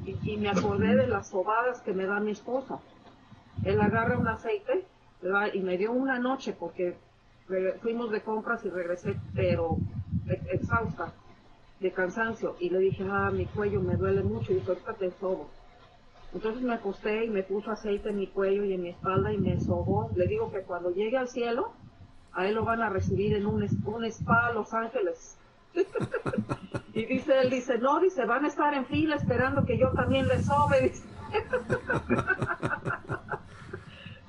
Y me acordé de las sobadas que me da mi esposo. Él agarra un aceite, ¿verdad? Y me dio una noche porque fuimos de compras y regresé, pero exhausta, de cansancio, y le dije, mi cuello me duele mucho, y dijo, ahorita te sobo. Entonces me acosté y me puso aceite en mi cuello y en mi espalda y me sobó. Le digo que cuando llegue al cielo, a él lo van a recibir en un spa a Los Ángeles. Y él dice, no, dice, van a estar en fila esperando que yo también les sobe, dice.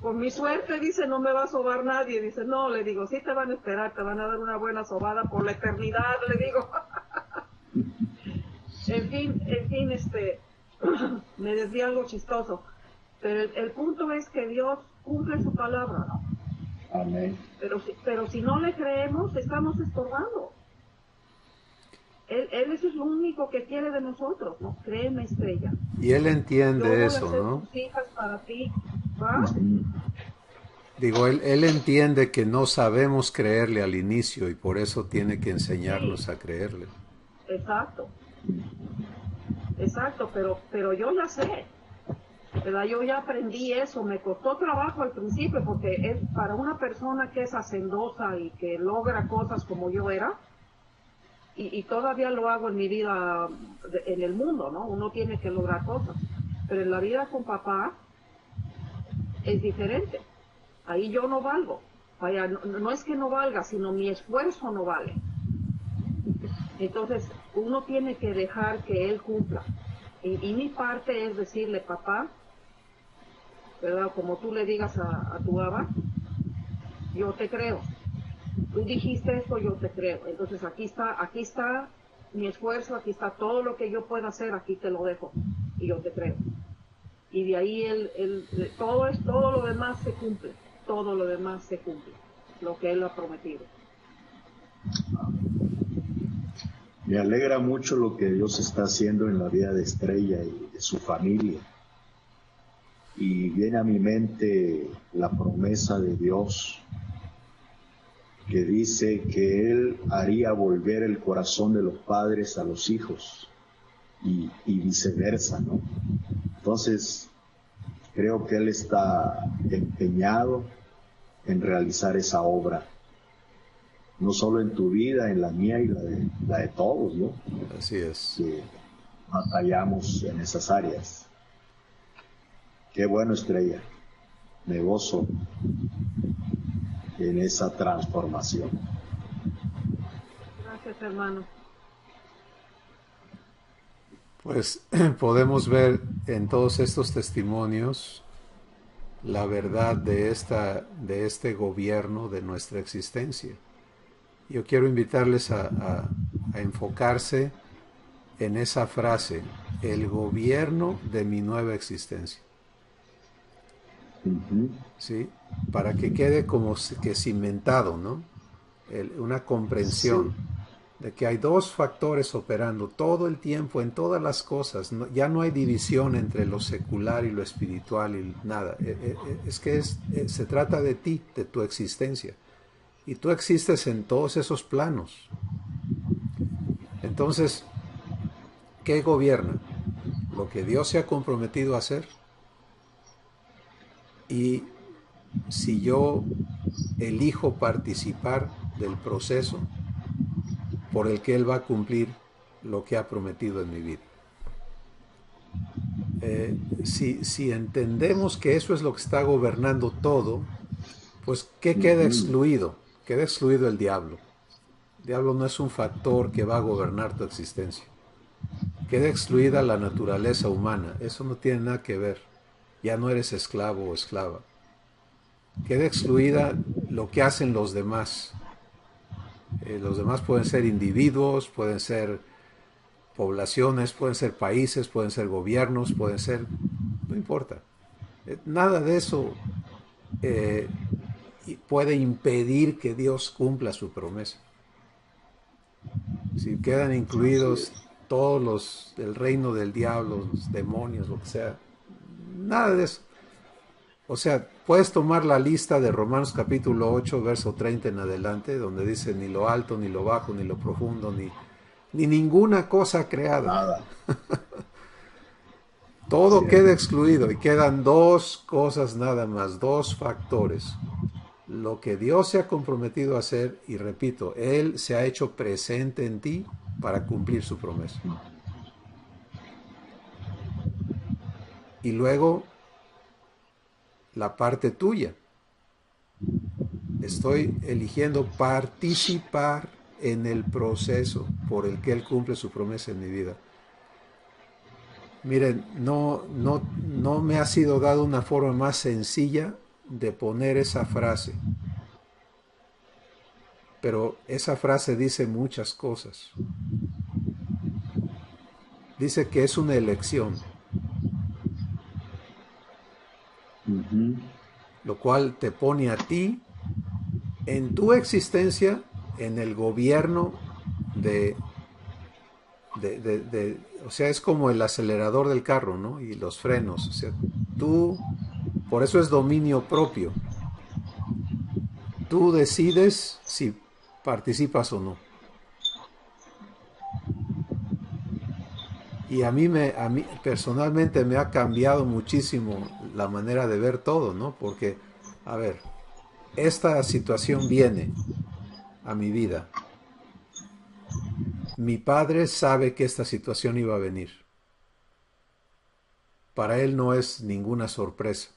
Por mi suerte, dice, no me va a sobar nadie. Dice, no, le digo, sí te van a esperar, te van a dar una buena sobada por la eternidad, le digo. En fin, me decía algo chistoso. Pero el punto es que Dios cumple su palabra, ¿no? Amén. Pero si no le creemos, estamos estorbando. Él eso es lo único que quiere de nosotros, ¿no? Créeme, Estrella. Y él Yo entiende voy a eso, ser ¿no? tus hijas para ti. ¿Va? Digo, él entiende que no sabemos creerle al inicio y por eso tiene que Sí, enseñarnos a creerle. exacto. Exacto, pero yo ya sé, ¿verdad? Yo ya aprendí eso, me costó trabajo al principio porque es para una persona que es hacendosa y que logra cosas como yo era, y todavía lo hago en mi vida en el mundo, ¿no? Uno tiene que lograr cosas, pero en la vida con papá es diferente. Ahí yo no valgo. Vaya, no es que no valga, sino mi esfuerzo no vale. Entonces, uno tiene que dejar que él cumpla. Y mi parte es decirle, papá, ¿verdad? Como tú le digas a tu Abba, yo te creo. Tú dijiste esto, yo te creo. Entonces aquí está mi esfuerzo, aquí está todo lo que yo pueda hacer, aquí te lo dejo. Y yo te creo. Y de ahí todo lo demás se cumple. Todo lo demás se cumple. Lo que él ha prometido. Me alegra mucho lo que Dios está haciendo en la vida de Estrella y de su familia. Y viene a mi mente la promesa de Dios que dice que Él haría volver el corazón de los padres a los hijos y viceversa, ¿no? Entonces, creo que Él está empeñado en realizar esa obra, no solo en tu vida, en la mía y la de todos, ¿no? Así es. Que batallamos en esas áreas. Qué bueno, Estrella. Me gozo en esa transformación. Gracias, hermano. Pues podemos ver en todos estos testimonios la verdad de este gobierno de nuestra existencia. Yo quiero invitarles a enfocarse en esa frase, el gobierno de mi nueva existencia. ¿Sí? Para que quede como que cimentado, ¿no? Una comprensión de que hay dos factores operando todo el tiempo en todas las cosas. Ya no hay división entre lo secular y lo espiritual y nada. Es que se trata de ti, de tu existencia. Y tú existes en todos esos planos. Entonces, ¿qué gobierna? Lo que Dios se ha comprometido a hacer. Y si yo elijo participar del proceso por el que Él va a cumplir lo que ha prometido en mi vida. Si entendemos que eso es lo que está gobernando todo, pues ¿qué queda excluido? Queda excluido el diablo. El diablo no es un factor que va a gobernar tu existencia. Queda excluida la naturaleza humana. Eso no tiene nada que ver. Ya no eres esclavo o esclava. Queda excluida lo que hacen los demás. Los demás pueden ser individuos, pueden ser poblaciones, pueden ser países, pueden ser gobiernos, pueden ser... no importa. Nada de eso puede impedir que Dios cumpla su promesa. Si quedan incluidos todos los del reino del diablo, los demonios, lo que sea, nada de eso. O sea, puedes tomar la lista de Romanos capítulo 8, verso 30 en adelante, donde dice ni lo alto, ni lo bajo, ni lo profundo, ni ninguna cosa creada. Nada. Todo queda excluido y quedan dos cosas nada más, dos factores. Lo que Dios se ha comprometido a hacer, y repito, Él se ha hecho presente en ti para cumplir su promesa. Y luego, la parte tuya. Estoy eligiendo participar en el proceso por el que Él cumple su promesa en mi vida. Miren, no me ha sido dado una forma más sencilla de poner esa frase. Pero esa frase dice muchas cosas. Dice que es una elección. Lo cual te pone a ti en tu existencia en el gobierno de o sea, es como el acelerador del carro, ¿no? Y los frenos, o sea, tú, por eso es dominio propio. Tú decides si participas o no. Y a mí personalmente me ha cambiado muchísimo la manera de ver todo, ¿no? Porque, a ver, esta situación viene a mi vida. Mi padre sabe que esta situación iba a venir. Para él no es ninguna sorpresa.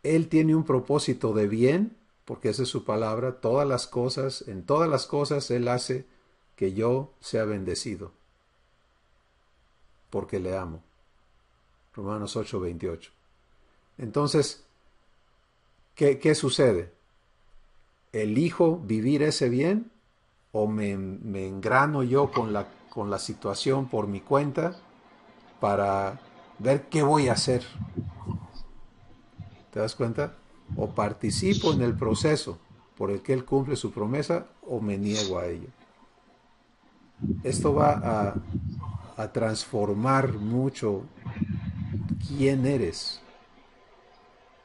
Él tiene un propósito de bien, porque esa es su palabra, todas las cosas, en todas las cosas Él hace que yo sea bendecido, porque le amo. Romanos 8:28. Entonces, ¿qué sucede? ¿Elijo vivir ese bien o me engrano yo con la situación por mi cuenta para ver qué voy a hacer? ¿Te das cuenta? O participo en el proceso por el que Él cumple su promesa o me niego a ello. Esto va a transformar mucho quién eres.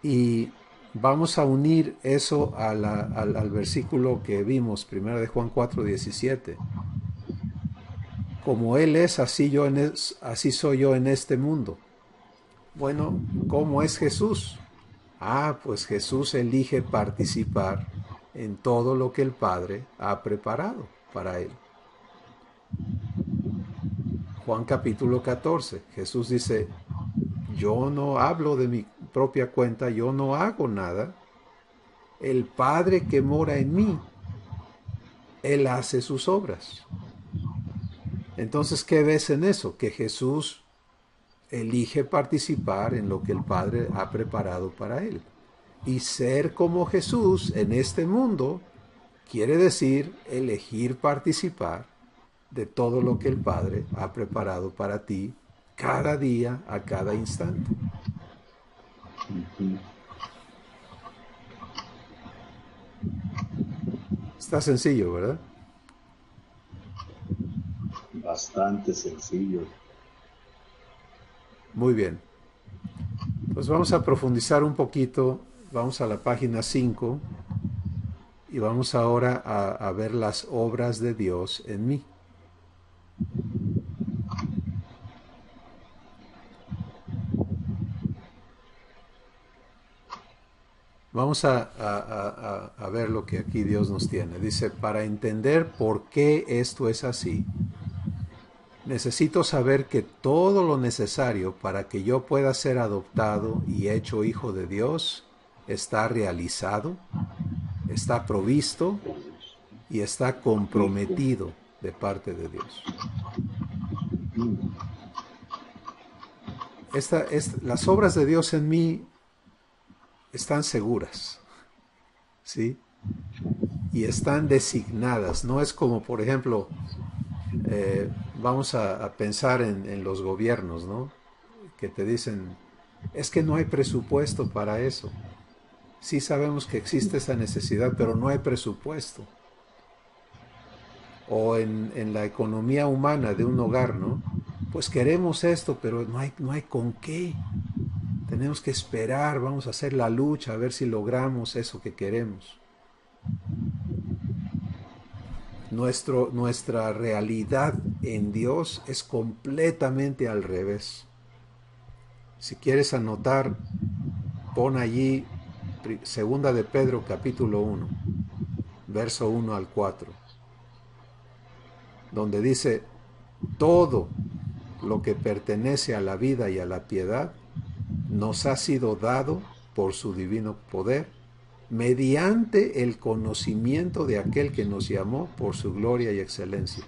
Y vamos a unir eso al versículo que vimos, 1 de Juan 4:17. Como Él es, así soy yo en este mundo. Bueno, ¿cómo es Jesús? Pues Jesús elige participar en todo lo que el Padre ha preparado para Él. Juan capítulo 14, Jesús dice, yo no hablo de mi propia cuenta, yo no hago nada. El Padre que mora en mí, Él hace sus obras. Entonces, ¿qué ves en eso? Que Jesús elige participar en lo que el Padre ha preparado para Él. Y ser como Jesús en este mundo quiere decir elegir participar de todo lo que el Padre ha preparado para ti cada día, a cada instante. Está sencillo, ¿verdad? Bastante sencillo. Muy bien. Pues vamos a profundizar un poquito. Vamos a la página 5 y vamos ahora a ver las obras de Dios en mí. Vamos a ver lo que aquí Dios nos tiene. Dice, para entender por qué esto es así, necesito saber que todo lo necesario para que yo pueda ser adoptado y hecho hijo de Dios está realizado, está provisto y está comprometido de parte de Dios. Las obras de Dios en mí están seguras, ¿sí? Y están designadas. No es como, por ejemplo, vamos a pensar en los gobiernos, ¿no? Que te dicen, es que no hay presupuesto para eso. Sí sabemos que existe esa necesidad, pero no hay presupuesto. O en la economía humana de un hogar, ¿no? Pues queremos esto, pero no hay con qué. Tenemos que esperar, vamos a hacer la lucha a ver si logramos eso que queremos. Nuestra realidad en Dios es completamente al revés. Si quieres anotar, pon allí 2 de Pedro capítulo 1, verso 1 al 4, donde dice, todo lo que pertenece a la vida y a la piedad nos ha sido dado por su divino poder, mediante el conocimiento de aquel que nos llamó por su gloria y excelencia,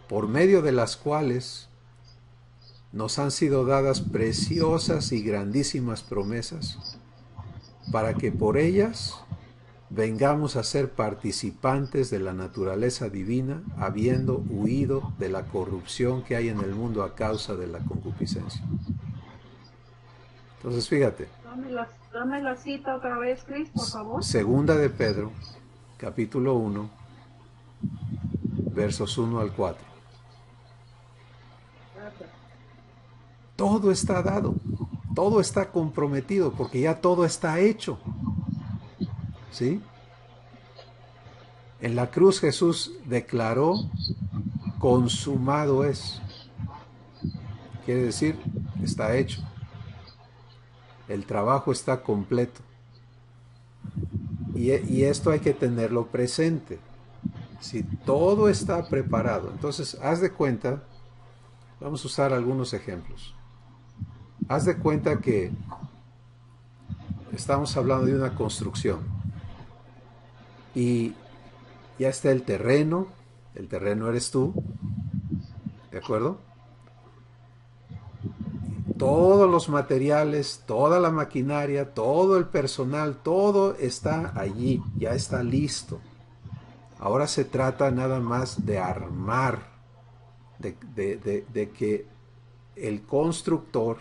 por medio de las cuales nos han sido dadas preciosas y grandísimas promesas, para que por ellas vengamos a ser participantes de la naturaleza divina, habiendo huido de la corrupción que hay en el mundo a causa de la concupiscencia. Entonces, fíjate. Dame la cita otra vez, Cris, por favor. 2 de Pedro, capítulo 1, versos 1 al 4. Todo está dado, todo está comprometido, porque ya todo está hecho. ¿Sí? En la cruz Jesús declaró, consumado es. Quiere decir, está hecho. El trabajo está completo. Y esto hay que tenerlo presente. Si todo está preparado, entonces haz de cuenta, vamos a usar algunos ejemplos. Haz de cuenta que estamos hablando de una construcción y ya está el terreno eres tú, ¿de acuerdo? Todos los materiales, toda la maquinaria, todo el personal, todo está allí, ya está listo. Ahora se trata nada más de armar, de que el constructor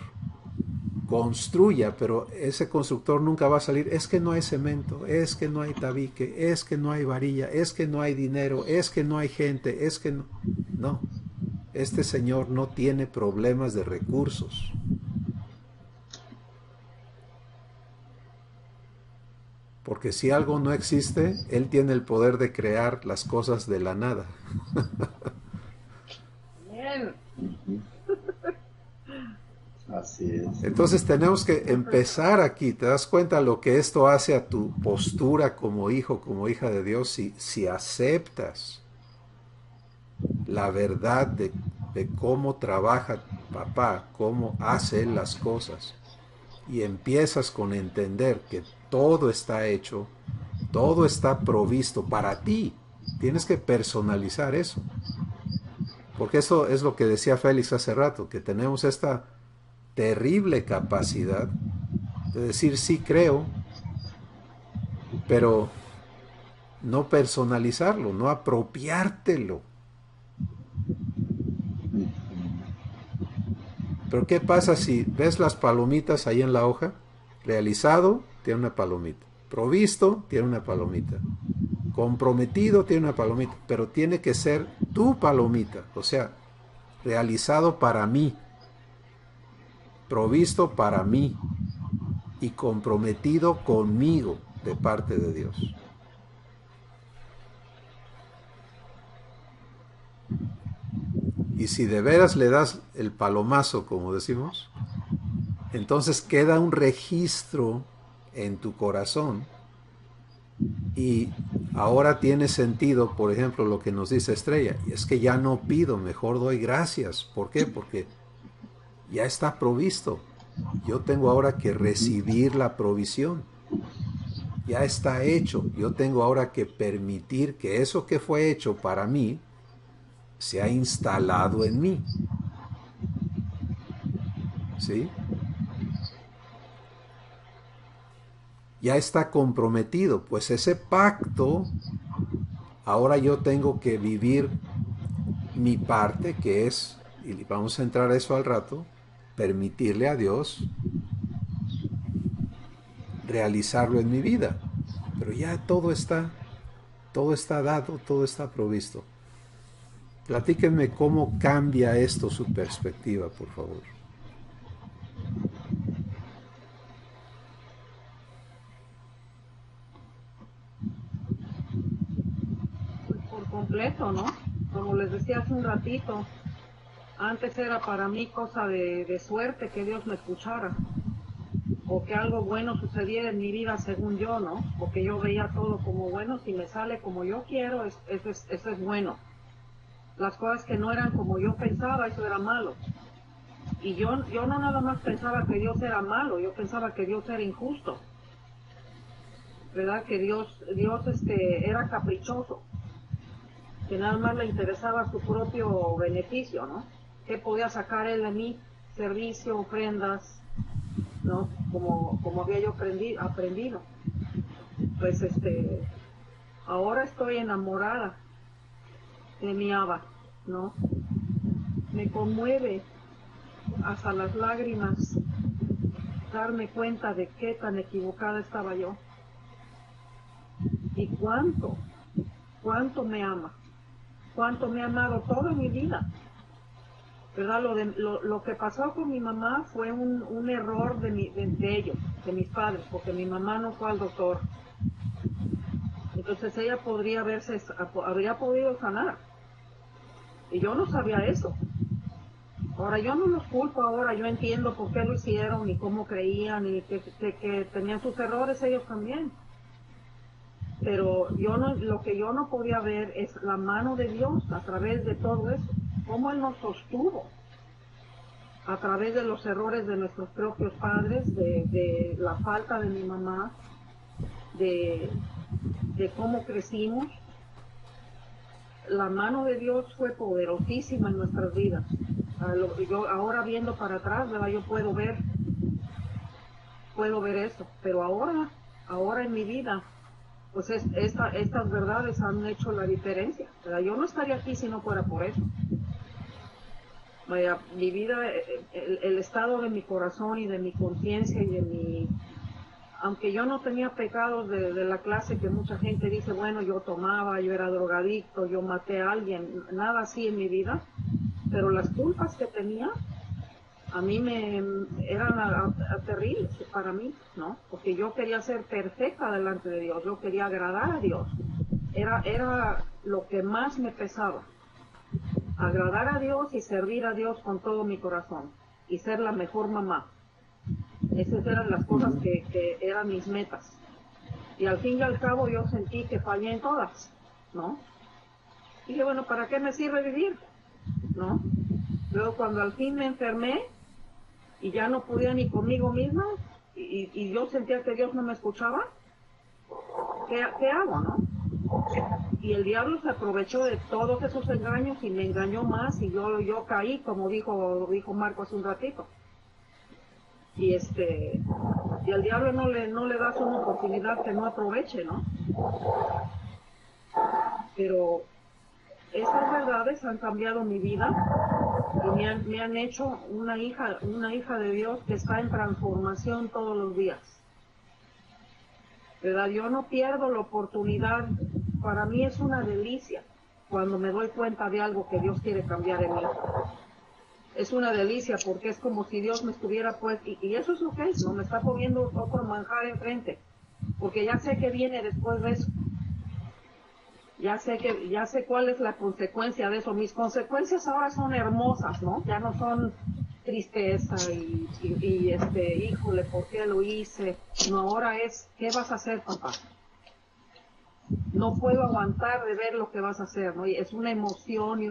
construya, pero ese constructor nunca va a salir, es que no hay cemento, es que no hay tabique, es que no hay varilla, es que no hay dinero, es que no hay gente, es que no. No, este señor no tiene problemas de recursos. Porque si algo no existe, él tiene el poder de crear las cosas de la nada. Bien. Así es. Entonces tenemos que empezar aquí. ¿Te das cuenta lo que esto hace a tu postura como hijo, como hija de Dios? Si aceptas la verdad de cómo trabaja papá, cómo hace él las cosas, y empiezas con entender que todo está hecho, todo está provisto para ti. Tienes que personalizar eso. Porque eso es lo que decía Félix hace rato, que tenemos esta terrible capacidad de decir sí creo, pero no personalizarlo, no apropiártelo. Pero ¿qué pasa si ves las palomitas ahí en la hoja? Realizado, tiene una palomita. Provisto, tiene una palomita. Comprometido, tiene una palomita. Pero tiene que ser tu palomita. O sea, realizado para mí. Provisto para mí. Y comprometido conmigo de parte de Dios. Y si de veras le das el palomazo, como decimos, entonces queda un registro en tu corazón y ahora tiene sentido, por ejemplo, lo que nos dice Estrella, y es que ya no pido, mejor doy gracias. ¿Por qué? Porque ya está provisto. Yo tengo ahora que recibir la provisión. Ya está hecho. Yo tengo ahora que permitir que eso que fue hecho para mí se ha instalado en mí. ¿Sí? Ya está comprometido, pues ese pacto, ahora yo tengo que vivir mi parte, que es, y vamos a entrar a eso al rato, permitirle a Dios realizarlo en mi vida. Pero ya todo está dado, todo está provisto. Platíquenme cómo cambia esto su perspectiva, por favor. Por completo, ¿no? Como les decía hace un ratito, antes era para mí cosa de suerte que Dios me escuchara, o que algo bueno sucediera en mi vida según yo, ¿no? Porque yo veía todo como bueno, si me sale como yo quiero, eso es bueno. Las cosas que no eran como yo pensaba, eso era malo. Y yo no nada más pensaba que Dios era malo, yo pensaba que Dios era injusto, ¿verdad? Que Dios era caprichoso, que nada más le interesaba su propio beneficio, ¿no? ¿Qué podía sacar él de mí? Servicio, ofrendas, ¿no? Como había yo aprendido. Pues ahora estoy enamorada de mi Abba, ¿no? Me conmueve hasta las lágrimas darme cuenta de qué tan equivocada estaba yo y cuánto me ama. cuánto me ha amado toda mi vida. ¿Verdad? Lo que pasó con mi mamá fue un error de ellos, de mis padres, porque mi mamá no fue al doctor. Entonces ella habría podido sanar. Y yo no sabía eso. Ahora yo no los culpo, ahora yo entiendo por qué lo hicieron y cómo creían y que tenían sus errores ellos también. Pero lo que yo no podía ver es la mano de Dios a través de todo eso. Cómo Él nos sostuvo a través de los errores de nuestros propios padres, de la falta de mi mamá, de cómo crecimos. La mano de Dios fue poderosísima en nuestras vidas. Yo ahora viendo para atrás, ¿verdad? Yo puedo ver eso, pero ahora en mi vida, pues estas verdades han hecho la diferencia, ¿verdad? Yo no estaría aquí si no fuera por eso. Vaya, mi vida, el estado de mi corazón y de mi conciencia y aunque yo no tenía pecados de la clase que mucha gente dice, bueno, yo tomaba, yo era drogadicto, yo maté a alguien, nada así en mi vida, pero las culpas que tenía a mí eran terribles para mí, ¿no? Porque yo quería ser perfecta delante de Dios, yo quería agradar a Dios, era lo que más me pesaba, agradar a Dios y servir a Dios con todo mi corazón y ser la mejor mamá. Esas eran las cosas que eran mis metas. Y al fin y al cabo yo sentí que fallé en todas, ¿no? Y dije, bueno, ¿para qué me sirve vivir? ¿No? Luego cuando al fin me enfermé y ya no podía ni conmigo misma y yo sentía que Dios no me escuchaba, ¿qué hago, no? Y el diablo se aprovechó de todos esos engaños y me engañó más y yo caí, como dijo Marco hace un ratito. Y al diablo no le das una oportunidad que no aproveche, ¿no? Pero esas verdades han cambiado mi vida y me han hecho una hija de Dios que está en transformación todos los días. ¿Verdad? Yo no pierdo la oportunidad, para mí es una delicia cuando me doy cuenta de algo que Dios quiere cambiar en mí. Es una delicia porque es como si Dios me estuviera y eso es lo que es, ¿no? Me está poniendo otro manjar enfrente, porque ya sé que viene después de eso. Ya sé cuál es la consecuencia de eso. Mis consecuencias ahora son hermosas, ¿no? Ya no son tristeza y híjole, ¿por qué lo hice? No, ahora es, ¿qué vas a hacer, papá? No puedo aguantar de ver lo que vas a hacer, ¿no? Y es una emoción y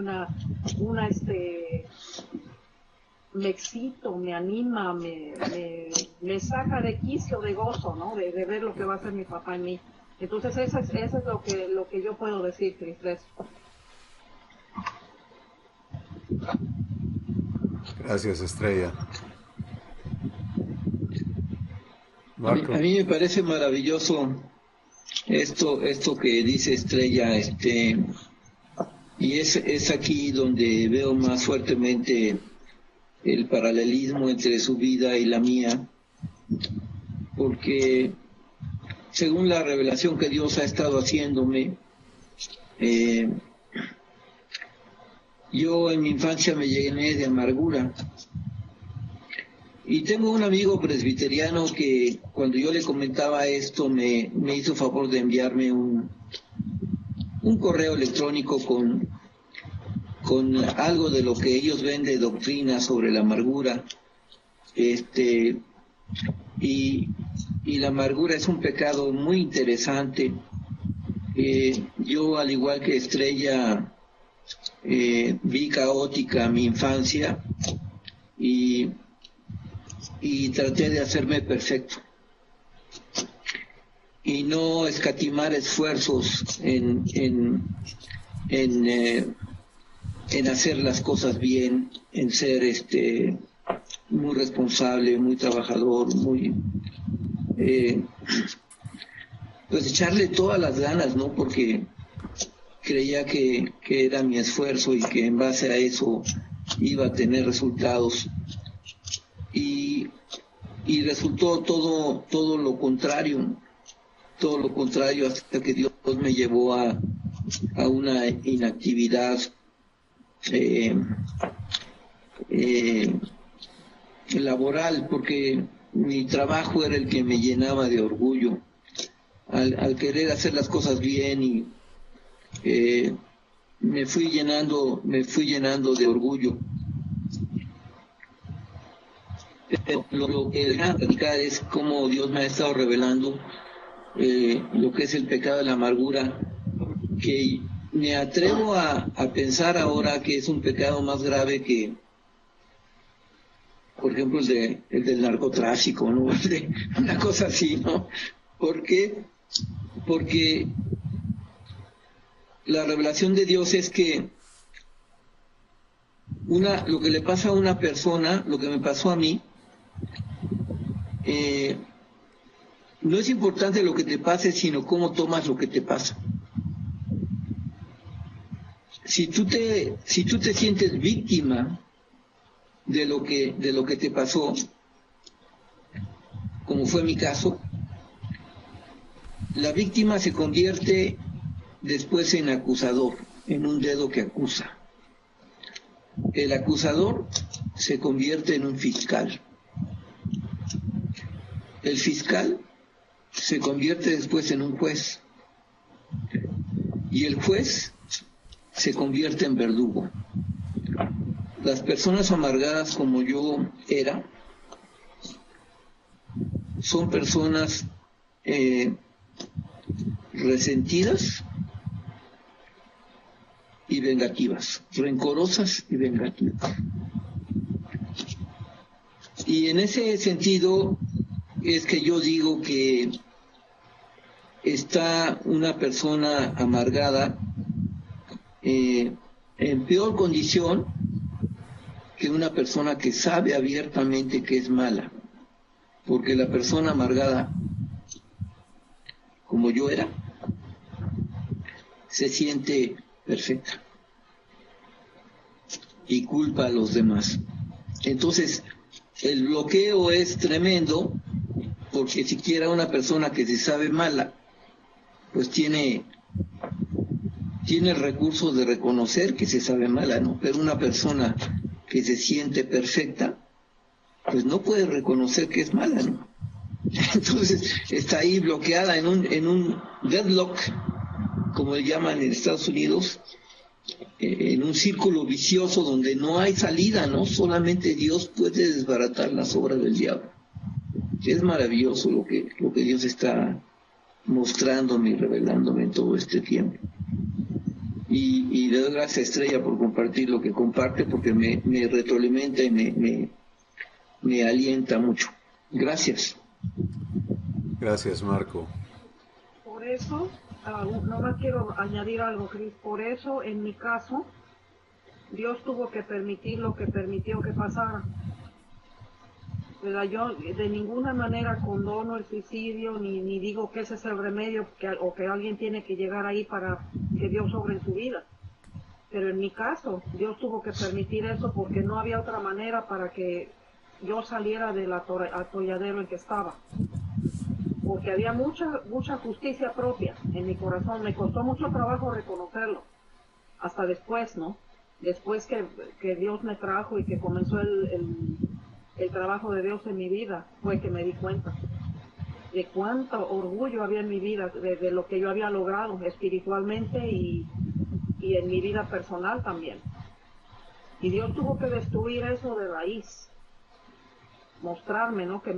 me excito, me anima, me saca de quicio de gozo, ¿no? De ver lo que va a hacer mi papá en mí. Entonces eso es lo que yo puedo decir, Cris. Gracias, Estrella. A mí me parece maravilloso esto que dice Estrella, y es aquí donde veo más fuertemente el paralelismo entre su vida y la mía, porque según la revelación que Dios ha estado haciéndome, yo en mi infancia me llené de amargura. Y tengo un amigo presbiteriano que cuando yo le comentaba esto me hizo favor de enviarme un correo electrónico con algo de lo que ellos ven de doctrina sobre la amargura. Y la amargura es un pecado muy interesante. Yo, al igual que Estrella, vi caótica mi infancia y traté de hacerme perfecto y no escatimar esfuerzos en hacer las cosas bien, en ser muy responsable, muy trabajador, muy pues echarle todas las ganas, ¿no? Porque creía que era mi esfuerzo y que en base a eso iba a tener resultados. Y resultó todo lo contrario hasta que Dios me llevó a a una inactividad laboral, porque mi trabajo era el que me llenaba de orgullo al querer hacer las cosas bien, y me fui llenando de orgullo. Pero lo que voy a platicar es cómo Dios me ha estado revelando lo que es el pecado de la amargura, que me atrevo a pensar ahora que es un pecado más grave que, por ejemplo, el del narcotráfico, ¿no? Una cosa así, ¿no? ¿Por qué? Porque la revelación de Dios es que lo que le pasa a una persona, lo que me pasó a mí, no es importante lo que te pase, sino cómo tomas lo que te pasa. Si tú te sientes víctima de lo que te pasó, como fue mi caso, la víctima se convierte después en acusador, en un dedo que acusa. El acusador se convierte en un fiscal. El fiscal se convierte después en un juez. Y el juez se convierte en verdugo. Las personas amargadas como yo era, son personas resentidas y vengativas, rencorosas y vengativas. Y en ese sentido es que yo digo que está una persona amargada en peor condición que una persona que sabe abiertamente que es mala, porque la persona amargada, como yo era, se siente perfecta y culpa a los demás. Entonces, el bloqueo es tremendo, porque siquiera una persona que se sabe mala, pues tiene el recurso de reconocer que se sabe mala, ¿no? Pero una persona que se siente perfecta, pues no puede reconocer que es mala, ¿no? Entonces está ahí bloqueada en un deadlock, como le llaman en Estados Unidos, en un círculo vicioso donde no hay salida, ¿no? Solamente Dios puede desbaratar las obras del diablo. Es maravilloso lo que Dios está mostrándome y revelándome en todo este tiempo. Y le doy gracias a Estrella por compartir lo que comparte, porque me retroalimenta y me alienta mucho. Gracias. Gracias, Marco. Por eso, nomás quiero añadir algo, Cris. Por eso, en mi caso, Dios tuvo que permitir lo que permitió que pasara. ¿Verdad? Yo de ninguna manera condono el suicidio, ni digo que ese es el remedio, o que alguien tiene que llegar ahí para que Dios obre en su vida. Pero en mi caso, Dios tuvo que permitir eso porque no había otra manera para que yo saliera del atolladero en que estaba. Porque había mucha justicia propia en mi corazón. Me costó mucho trabajo reconocerlo. Hasta después, ¿no? Después que Dios me trajo y que comenzó el trabajo de Dios en mi vida, fue que me di cuenta de cuánto orgullo había en mi vida, de lo que yo había logrado espiritualmente y en mi vida personal también. Y Dios tuvo que destruir eso de raíz, mostrarme, ¿no? que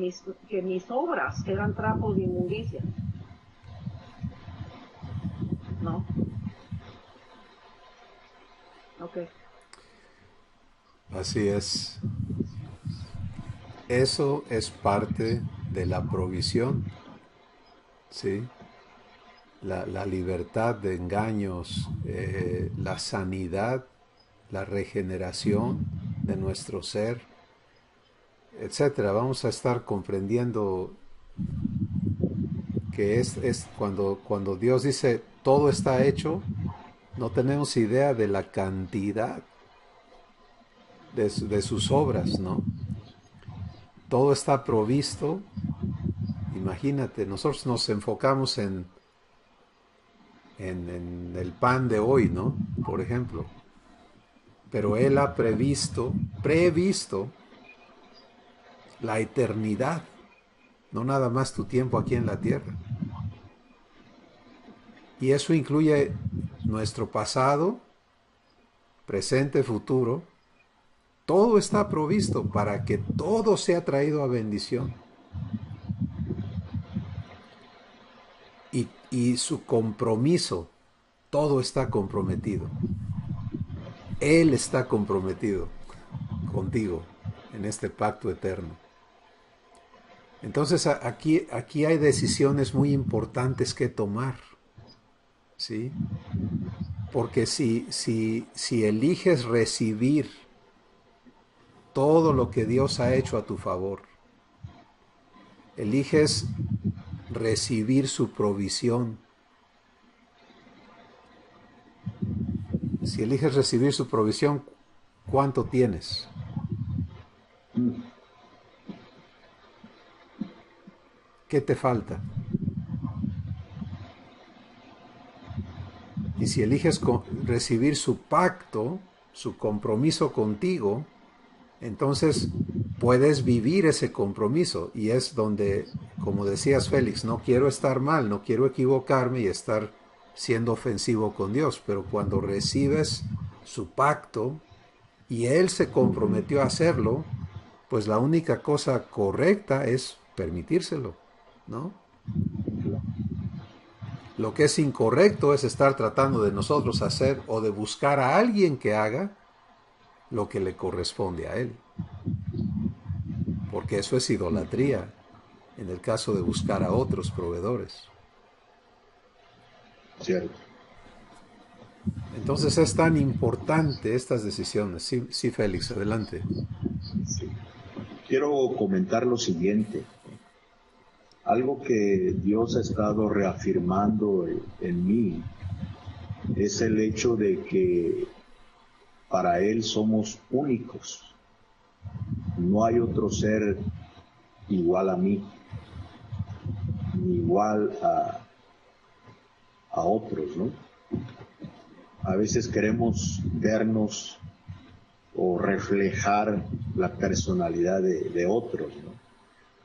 mis obras eran trapos de inmundicia, ¿no? Ok. Así es. Eso es parte de la provisión, ¿sí? La libertad de engaños, la sanidad, la regeneración de nuestro ser, etcétera. Vamos a estar comprendiendo que es cuando Dios dice todo está hecho, no tenemos idea de la cantidad de sus obras, ¿no? Todo está provisto. Imagínate, nosotros nos enfocamos en en el pan de hoy, ¿no? Por ejemplo. Pero Él ha previsto la eternidad, no nada más tu tiempo aquí en la tierra. Y eso incluye nuestro pasado, presente, futuro. Todo está provisto para que todo sea traído a bendición. Y su compromiso, todo está comprometido. Él está comprometido contigo en este pacto eterno. Entonces aquí hay decisiones muy importantes que tomar, ¿sí? Porque si eliges recibir todo lo que Dios ha hecho a tu favor, eliges recibir su provisión, si eliges recibir su provisión, ¿cuánto tienes? ¿Qué te falta? Y si eliges recibir su pacto, su compromiso contigo, entonces puedes vivir ese compromiso. Y es donde, como decías Félix, no quiero estar mal, no quiero equivocarme y estar siendo ofensivo con Dios. Pero cuando recibes su pacto y Él se comprometió a hacerlo, pues la única cosa correcta es permitírselo, ¿no? Lo que es incorrecto es estar tratando de nosotros hacer o de buscar a alguien que haga lo que le corresponde a él. Porque eso es idolatría en el caso de buscar a otros proveedores. Cierto. Entonces es tan importante estas decisiones. Sí, sí, Félix, adelante. Sí. Quiero comentar lo siguiente. Algo que Dios ha estado reafirmando en mí es el hecho de que para Él somos únicos. No hay otro ser igual a mí, ni igual a otros, ¿no? A veces queremos vernos o reflejar la personalidad de otros, ¿no?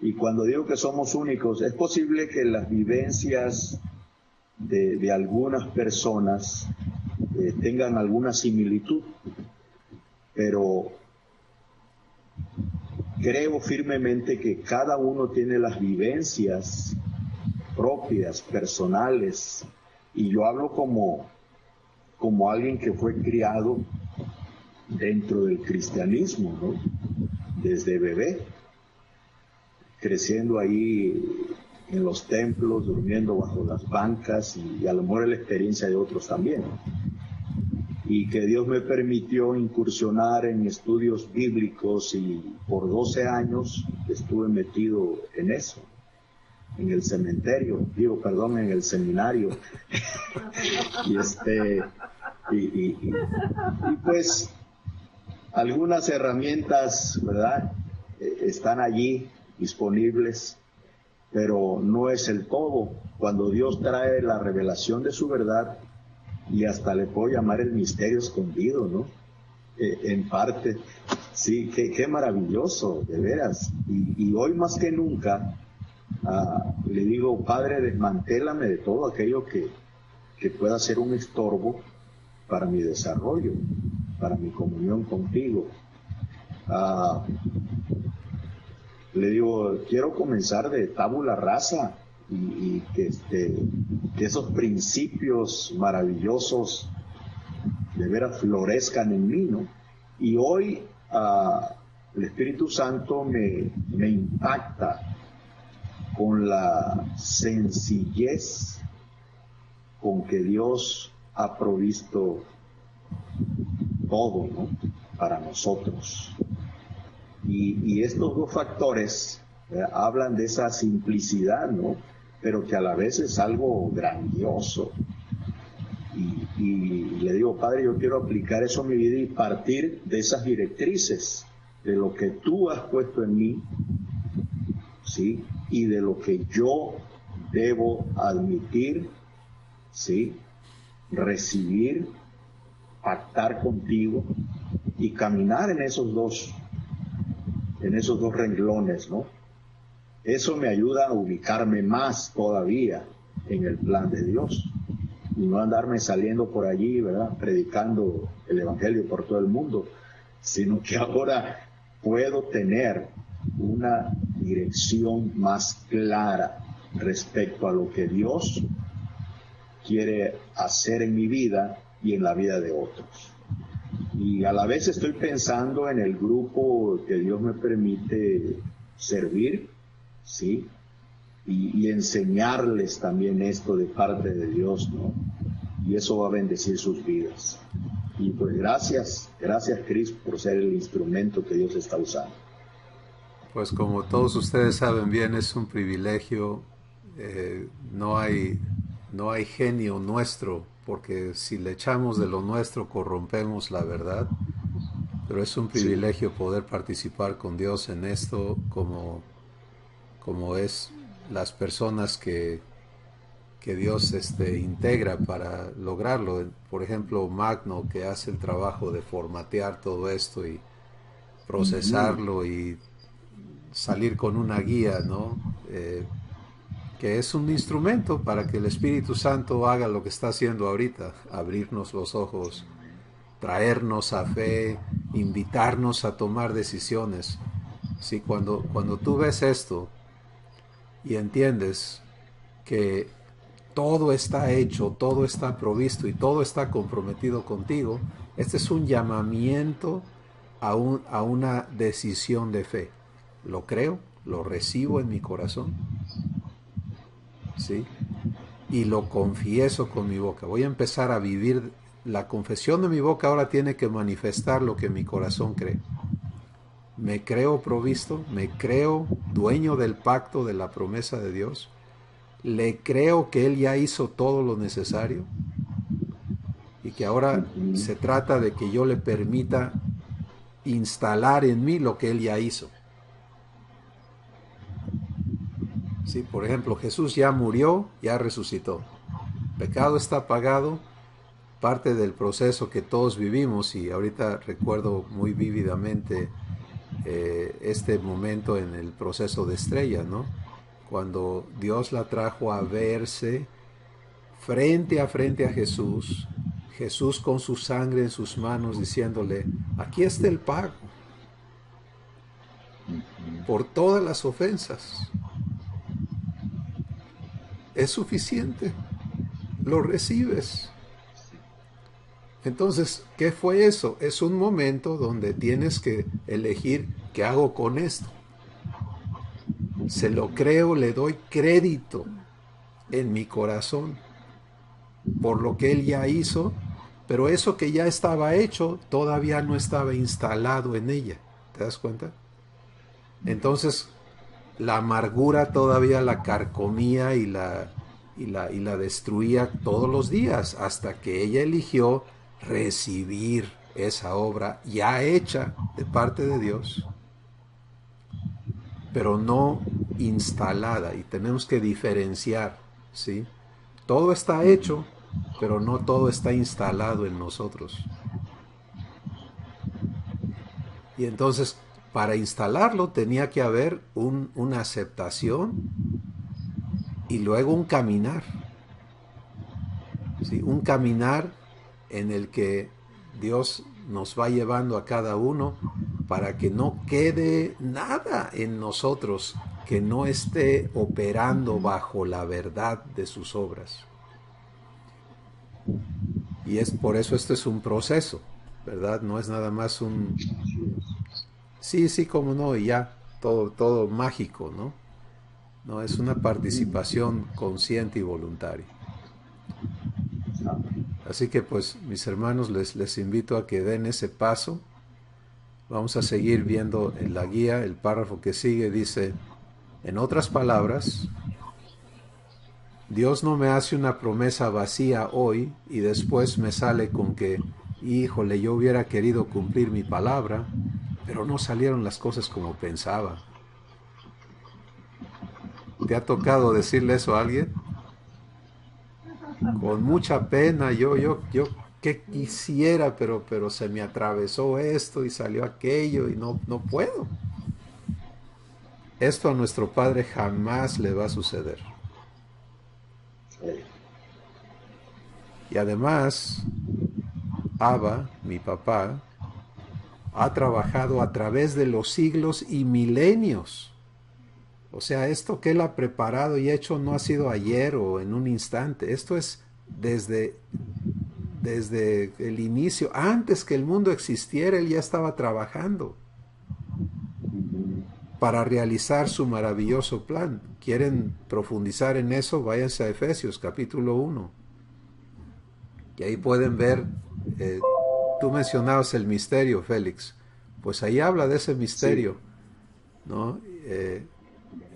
Y cuando digo que somos únicos, es posible que las vivencias de algunas personas tengan alguna similitud, pero creo firmemente que cada uno tiene las vivencias propias, personales, y yo hablo como alguien que fue criado dentro del cristianismo, ¿no? Desde bebé, creciendo ahí en los templos, durmiendo bajo las bancas, y a lo mejor es la experiencia de otros también. Y que Dios me permitió incursionar en estudios bíblicos, y por 12 años estuve metido en eso, en el seminario. y pues algunas herramientas, ¿verdad? Están allí disponibles, pero no es el todo. Cuando Dios trae la revelación de su verdad, y hasta le puedo llamar el misterio escondido, ¿no? En parte, sí, qué maravilloso, de veras. Y hoy más que nunca, le digo, Padre, desmantélame de todo aquello que pueda ser un estorbo para mi desarrollo, para mi comunión contigo. Le digo, quiero comenzar de tabula rasa, y que esos principios maravillosos de veras florezcan en mí, ¿no? Y hoy el Espíritu Santo me impacta con la sencillez con que Dios ha provisto todo, ¿no? Para nosotros. Y estos dos factores hablan de esa simplicidad, ¿no? Pero que a la vez es algo grandioso. Y le digo, Padre, yo quiero aplicar eso a mi vida y partir de esas directrices, de lo que tú has puesto en mí, ¿sí? Y de lo que yo debo admitir, ¿sí? recibir, pactar contigo y caminar en esos dos renglones, ¿no? Eso me ayuda a ubicarme más todavía en el plan de Dios y no andarme saliendo por allí, ¿verdad?, predicando el evangelio por todo el mundo, sino que ahora puedo tener una dirección más clara respecto a lo que Dios quiere hacer en mi vida y en la vida de otros. Y a la vez estoy pensando en el grupo que Dios me permite servir, ¿sí? Y enseñarles también esto de parte de Dios, ¿no? Y eso va a bendecir sus vidas. Y pues gracias Cris por ser el instrumento que Dios está usando. Pues como todos ustedes saben bien, es un privilegio. No hay genio nuestro, porque si le echamos de lo nuestro corrompemos la verdad. Pero es un privilegio poder participar con Dios en esto, como es las personas que Dios integra para lograrlo. Por ejemplo, Magno, que hace el trabajo de formatear todo esto y procesarlo y salir con una guía, ¿no? Que es un instrumento para que el Espíritu Santo haga lo que está haciendo ahorita, abrirnos los ojos, traernos a fe, invitarnos a tomar decisiones. Sí, cuando tú ves esto y entiendes que todo está hecho, todo está provisto y todo está comprometido contigo, este es un llamamiento a una decisión de fe. Lo creo, lo recibo en mi corazón, ¿sí? Y lo confieso con mi boca. Voy a empezar a vivir. La confesión de mi boca ahora tiene que manifestar lo que mi corazón cree. Me creo provisto, me creo dueño del pacto, de la promesa de Dios. Le creo que Él ya hizo todo lo necesario y que ahora se trata de que yo le permita instalar en mí lo que Él ya hizo. Sí, por ejemplo, Jesús ya murió, ya resucitó. Pecado está pagado, parte del proceso que todos vivimos, y ahorita recuerdo muy vívidamente este momento en el proceso de Estrella, ¿no? Cuando Dios la trajo a verse frente a Jesús, Jesús con su sangre en sus manos diciéndole, aquí está el pago por todas las ofensas. Es suficiente, lo recibes. Entonces, ¿qué fue eso? Es un momento donde tienes que elegir qué hago con esto. Se lo creo, le doy crédito en mi corazón por lo que Él ya hizo, pero eso que ya estaba hecho todavía no estaba instalado en ella. ¿Te das cuenta? Entonces, la amargura todavía la carcomía y la destruía todos los días, hasta que ella eligió recibir esa obra ya hecha de parte de Dios, pero no instalada. Y tenemos que diferenciar, ¿sí? Todo está hecho, pero no todo está instalado en nosotros. Y entonces, para instalarlo tenía que haber una aceptación y luego un caminar. ¿Sí? Un caminar en el que Dios nos va llevando a cada uno para que no quede nada en nosotros que no esté operando bajo la verdad de sus obras. Y es por eso esto es un proceso, ¿verdad? No es nada más un sí, cómo no, y ya, todo mágico, ¿no? No, es una participación consciente y voluntaria. Así que pues, mis hermanos, les invito a que den ese paso. Vamos a seguir viendo en la guía. El párrafo que sigue dice, en otras palabras, Dios no me hace una promesa vacía hoy y después me sale con que, híjole, yo hubiera querido cumplir mi palabra, pero no salieron las cosas como pensaba. ¿Te ha tocado decirle eso a alguien? con mucha pena, yo que quisiera, pero se me atravesó esto y salió aquello y no puedo. Esto a nuestro Padre jamás le va a suceder. Y además, Abba, mi papá, ha trabajado a través de los siglos y milenios. O sea, esto que él ha preparado y hecho no ha sido ayer o en un instante. Esto es desde el inicio. Antes que el mundo existiera, él ya estaba trabajando para realizar su maravilloso plan. ¿Quieren profundizar en eso? Váyanse a Efesios capítulo 1. Y ahí pueden ver, tú mencionabas el misterio, Félix. Pues ahí habla de ese misterio, sí. ¿No?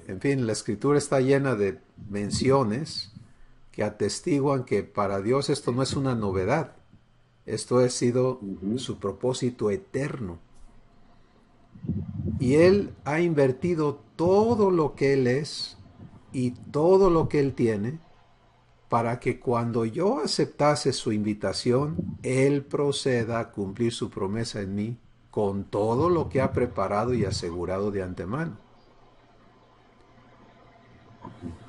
En fin, la escritura está llena de menciones que atestiguan que para Dios esto no es una novedad. Esto ha sido su propósito eterno. Y Él ha invertido todo lo que Él es y todo lo que Él tiene para que cuando yo aceptase su invitación, Él proceda a cumplir su promesa en mí con todo lo que ha preparado y asegurado de antemano.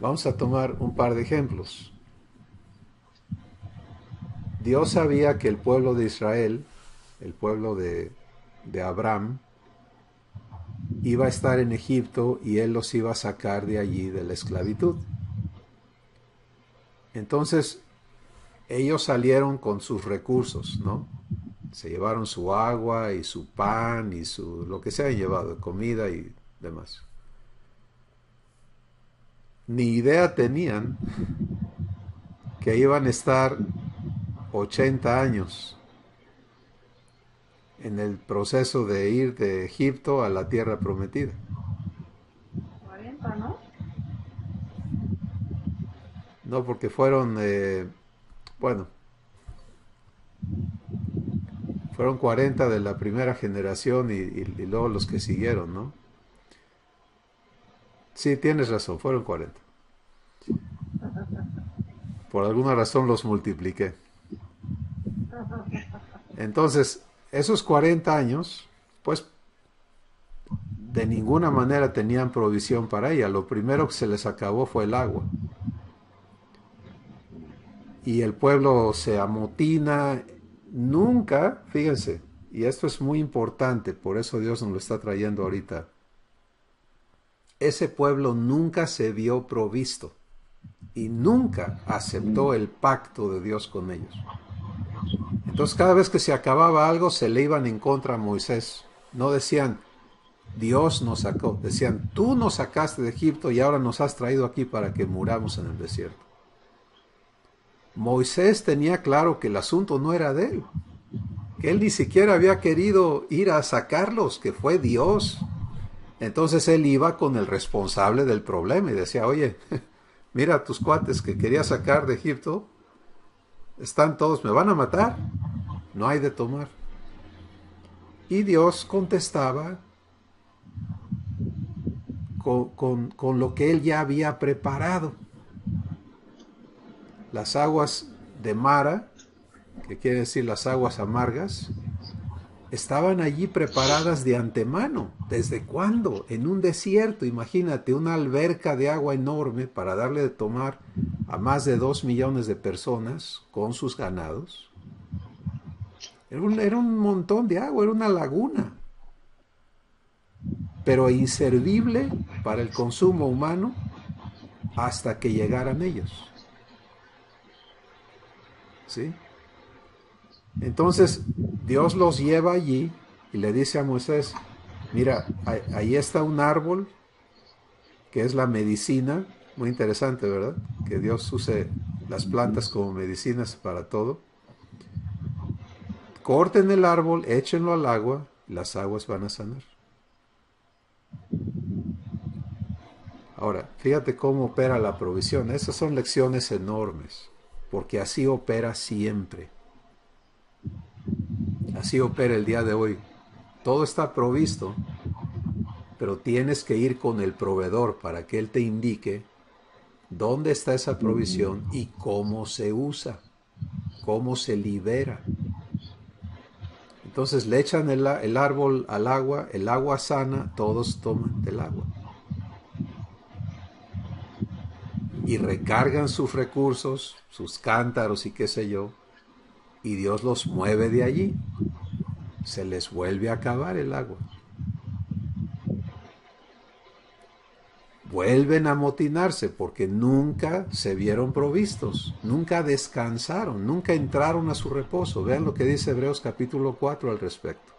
Vamos a tomar un par de ejemplos. Dios sabía que el pueblo de Israel, el pueblo de Abraham, iba a estar en Egipto y Él los iba a sacar de allí, de la esclavitud. Entonces, ellos salieron con sus recursos, ¿no? Se llevaron su agua y su pan y lo que se hayan llevado, comida y demás. Ni idea tenían que iban a estar 80 años en el proceso de ir de Egipto a la tierra prometida. 40, ¿no? No, porque fueron, fueron 40 de la primera generación y luego los que siguieron, ¿no? Sí, tienes razón, fueron 40. Por alguna razón los multipliqué. Entonces, esos 40 años, pues, de ninguna manera tenían provisión para ella. Lo primero que se les acabó fue el agua. Y el pueblo se amotina. Nunca, fíjense, y esto es muy importante, por eso Dios nos lo está trayendo ahorita. Ese pueblo nunca se vio provisto y nunca aceptó el pacto de Dios con ellos. Entonces cada vez que se acababa algo se le iban en contra a Moisés. No decían, Dios nos sacó, decían, tú nos sacaste de Egipto y ahora nos has traído aquí para que muramos en el desierto. Moisés tenía claro que el asunto no era de él, que él ni siquiera había querido ir a sacarlos, que fue Dios. Entonces él iba con el responsable del problema y decía, oye, mira tus cuates que quería sacar de Egipto, están todos, me van a matar, no hay de tomar. Y Dios contestaba con lo que él ya había preparado. Las aguas de Mara, que quiere decir las aguas amargas, estaban allí preparadas de antemano. ¿Desde cuándo? En un desierto, imagínate, una alberca de agua enorme para darle de tomar a más de 2 millones de personas con sus ganados. Era un montón de agua, era una laguna. Pero inservible para el consumo humano hasta que llegaran ellos. ¿Sí? Entonces Dios los lleva allí y le dice a Moisés, mira, ahí está un árbol que es la medicina, muy interesante, ¿verdad? Que Dios use las plantas como medicinas para todo. Corten el árbol, échenlo al agua y las aguas van a sanar. Ahora, fíjate cómo opera la provisión. Esas son lecciones enormes, porque así opera siempre. Así opera el día de hoy. Todo está provisto, pero tienes que ir con el proveedor para que él te indique dónde está esa provisión y cómo se usa, cómo se libera. Entonces le echan el árbol al agua, el agua sana, todos toman del agua. Y recargan sus recursos, sus cántaros y qué sé yo, y Dios los mueve de allí. Se les vuelve a acabar el agua. Vuelven a amotinarse porque nunca se vieron provistos, nunca descansaron, nunca entraron a su reposo. Vean lo que dice Hebreos capítulo 4 al respecto.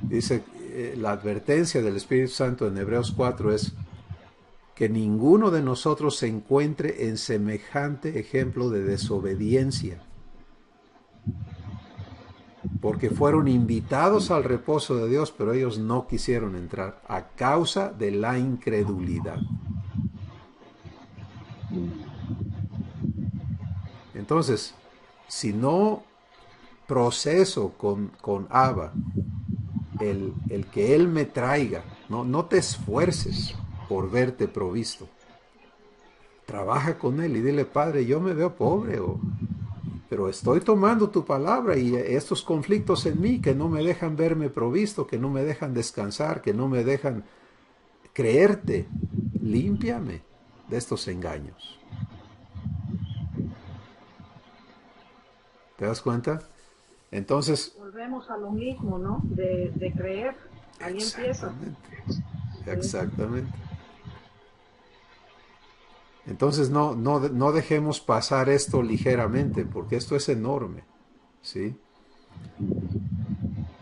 Dice, la advertencia del Espíritu Santo en Hebreos 4 es que ninguno de nosotros se encuentre en semejante ejemplo de desobediencia, porque fueron invitados al reposo de Dios, pero ellos no quisieron entrar a causa de la incredulidad. Entonces, si no proceso con Abba el que Él me traiga, no te esfuerces por verte provisto. Trabaja con Él y dile, Padre, yo me veo pobre, pero estoy tomando tu palabra y estos conflictos en mí que no me dejan verme provisto, que no me dejan descansar, que no me dejan creerte, límpiame de estos engaños. ¿Te das cuenta? Entonces... volvemos a lo mismo, ¿no? De creer. Ahí empieza. Exactamente. Entonces no dejemos pasar esto ligeramente, porque esto es enorme, ¿sí?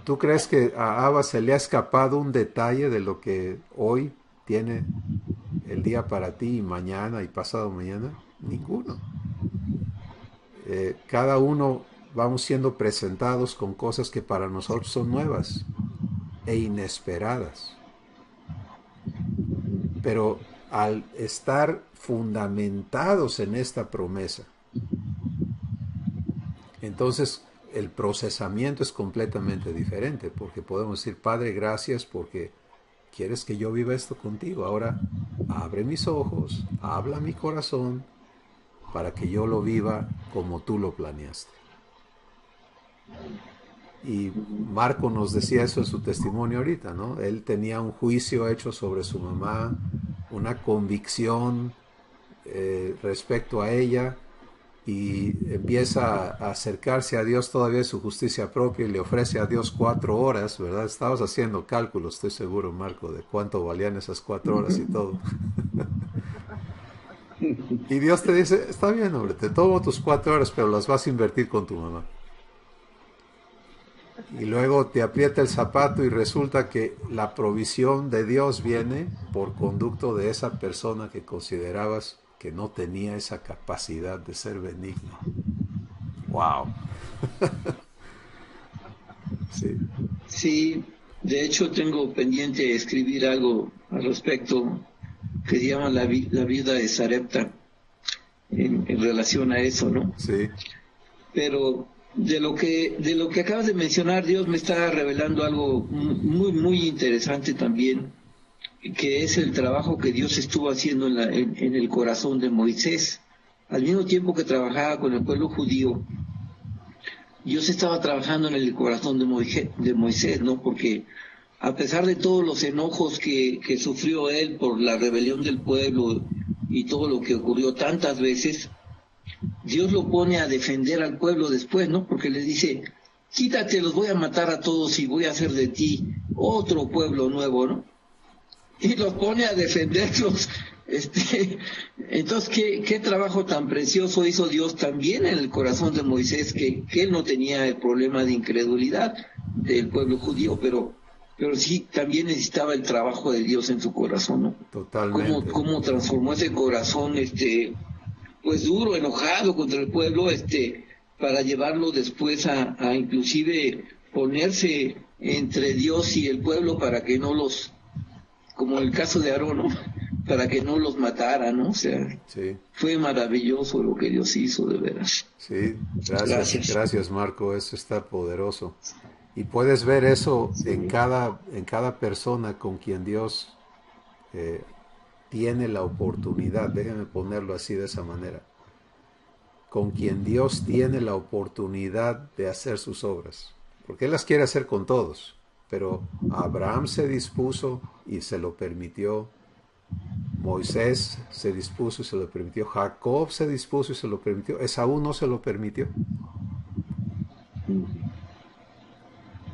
¿Tú crees que a Abba se le ha escapado un detalle de lo que hoy tiene el día para ti y mañana y pasado mañana? Ninguno. Cada uno vamos siendo presentados con cosas que para nosotros son nuevas e inesperadas. Pero al estar fundamentados en esta promesa, entonces el procesamiento es completamente diferente, porque podemos decir, Padre, gracias porque quieres que yo viva esto contigo. Ahora abre mis ojos, habla mi corazón, para que yo lo viva como tú lo planeaste. Y Marco nos decía eso en su testimonio ahorita, ¿no? Él tenía un juicio hecho sobre su mamá, una convicción respecto a ella, y empieza a acercarse a Dios todavía en su justicia propia y le ofrece a Dios 4 horas, ¿verdad? Estabas haciendo cálculos, estoy seguro, Marco, de cuánto valían esas 4 horas y todo. Y Dios te dice, está bien, hombre, te tomo tus 4 horas, pero las vas a invertir con tu mamá. Y luego te aprieta el zapato y resulta que la provisión de Dios viene por conducto de esa persona que considerabas que no tenía esa capacidad de ser benigno. ¡Wow! Sí. Sí, de hecho tengo pendiente escribir algo al respecto que se llama la vida de Sarepta en relación a eso, ¿no? Sí. Pero de lo que acabas de mencionar, Dios me está revelando algo muy interesante también, que es el trabajo que Dios estuvo haciendo en el corazón de Moisés. Al mismo tiempo que trabajaba con el pueblo judío, Dios estaba trabajando en el corazón de Moisés, ¿no? Porque a pesar de todos los enojos que sufrió él por la rebelión del pueblo y todo lo que ocurrió tantas veces, Dios lo pone a defender al pueblo después, ¿no? Porque le dice, quítate, los voy a matar a todos y voy a hacer de ti otro pueblo nuevo, ¿no? Y los pone a defenderlos. Entonces, ¿qué trabajo tan precioso hizo Dios también en el corazón de Moisés, que él no tenía el problema de incredulidad del pueblo judío, pero sí también necesitaba el trabajo de Dios en su corazón, ¿no? Totalmente. Cómo transformó ese corazón, pues duro, enojado contra el pueblo, para llevarlo después a inclusive ponerse entre Dios y el pueblo para que no los, como el caso de Aarón, ¿no? Para que no los matara, ¿no? O sea, sí. Fue maravilloso lo que Dios hizo, de veras. Sí, gracias Marco, eso está poderoso. Y puedes ver eso en cada persona con quien Dios tiene la oportunidad, déjenme ponerlo así de esa manera, con quien Dios tiene la oportunidad de hacer sus obras, porque Él las quiere hacer con todos, pero Abraham se dispuso y se lo permitió, Moisés se dispuso y se lo permitió, Jacob se dispuso y se lo permitió, Esaú no se lo permitió,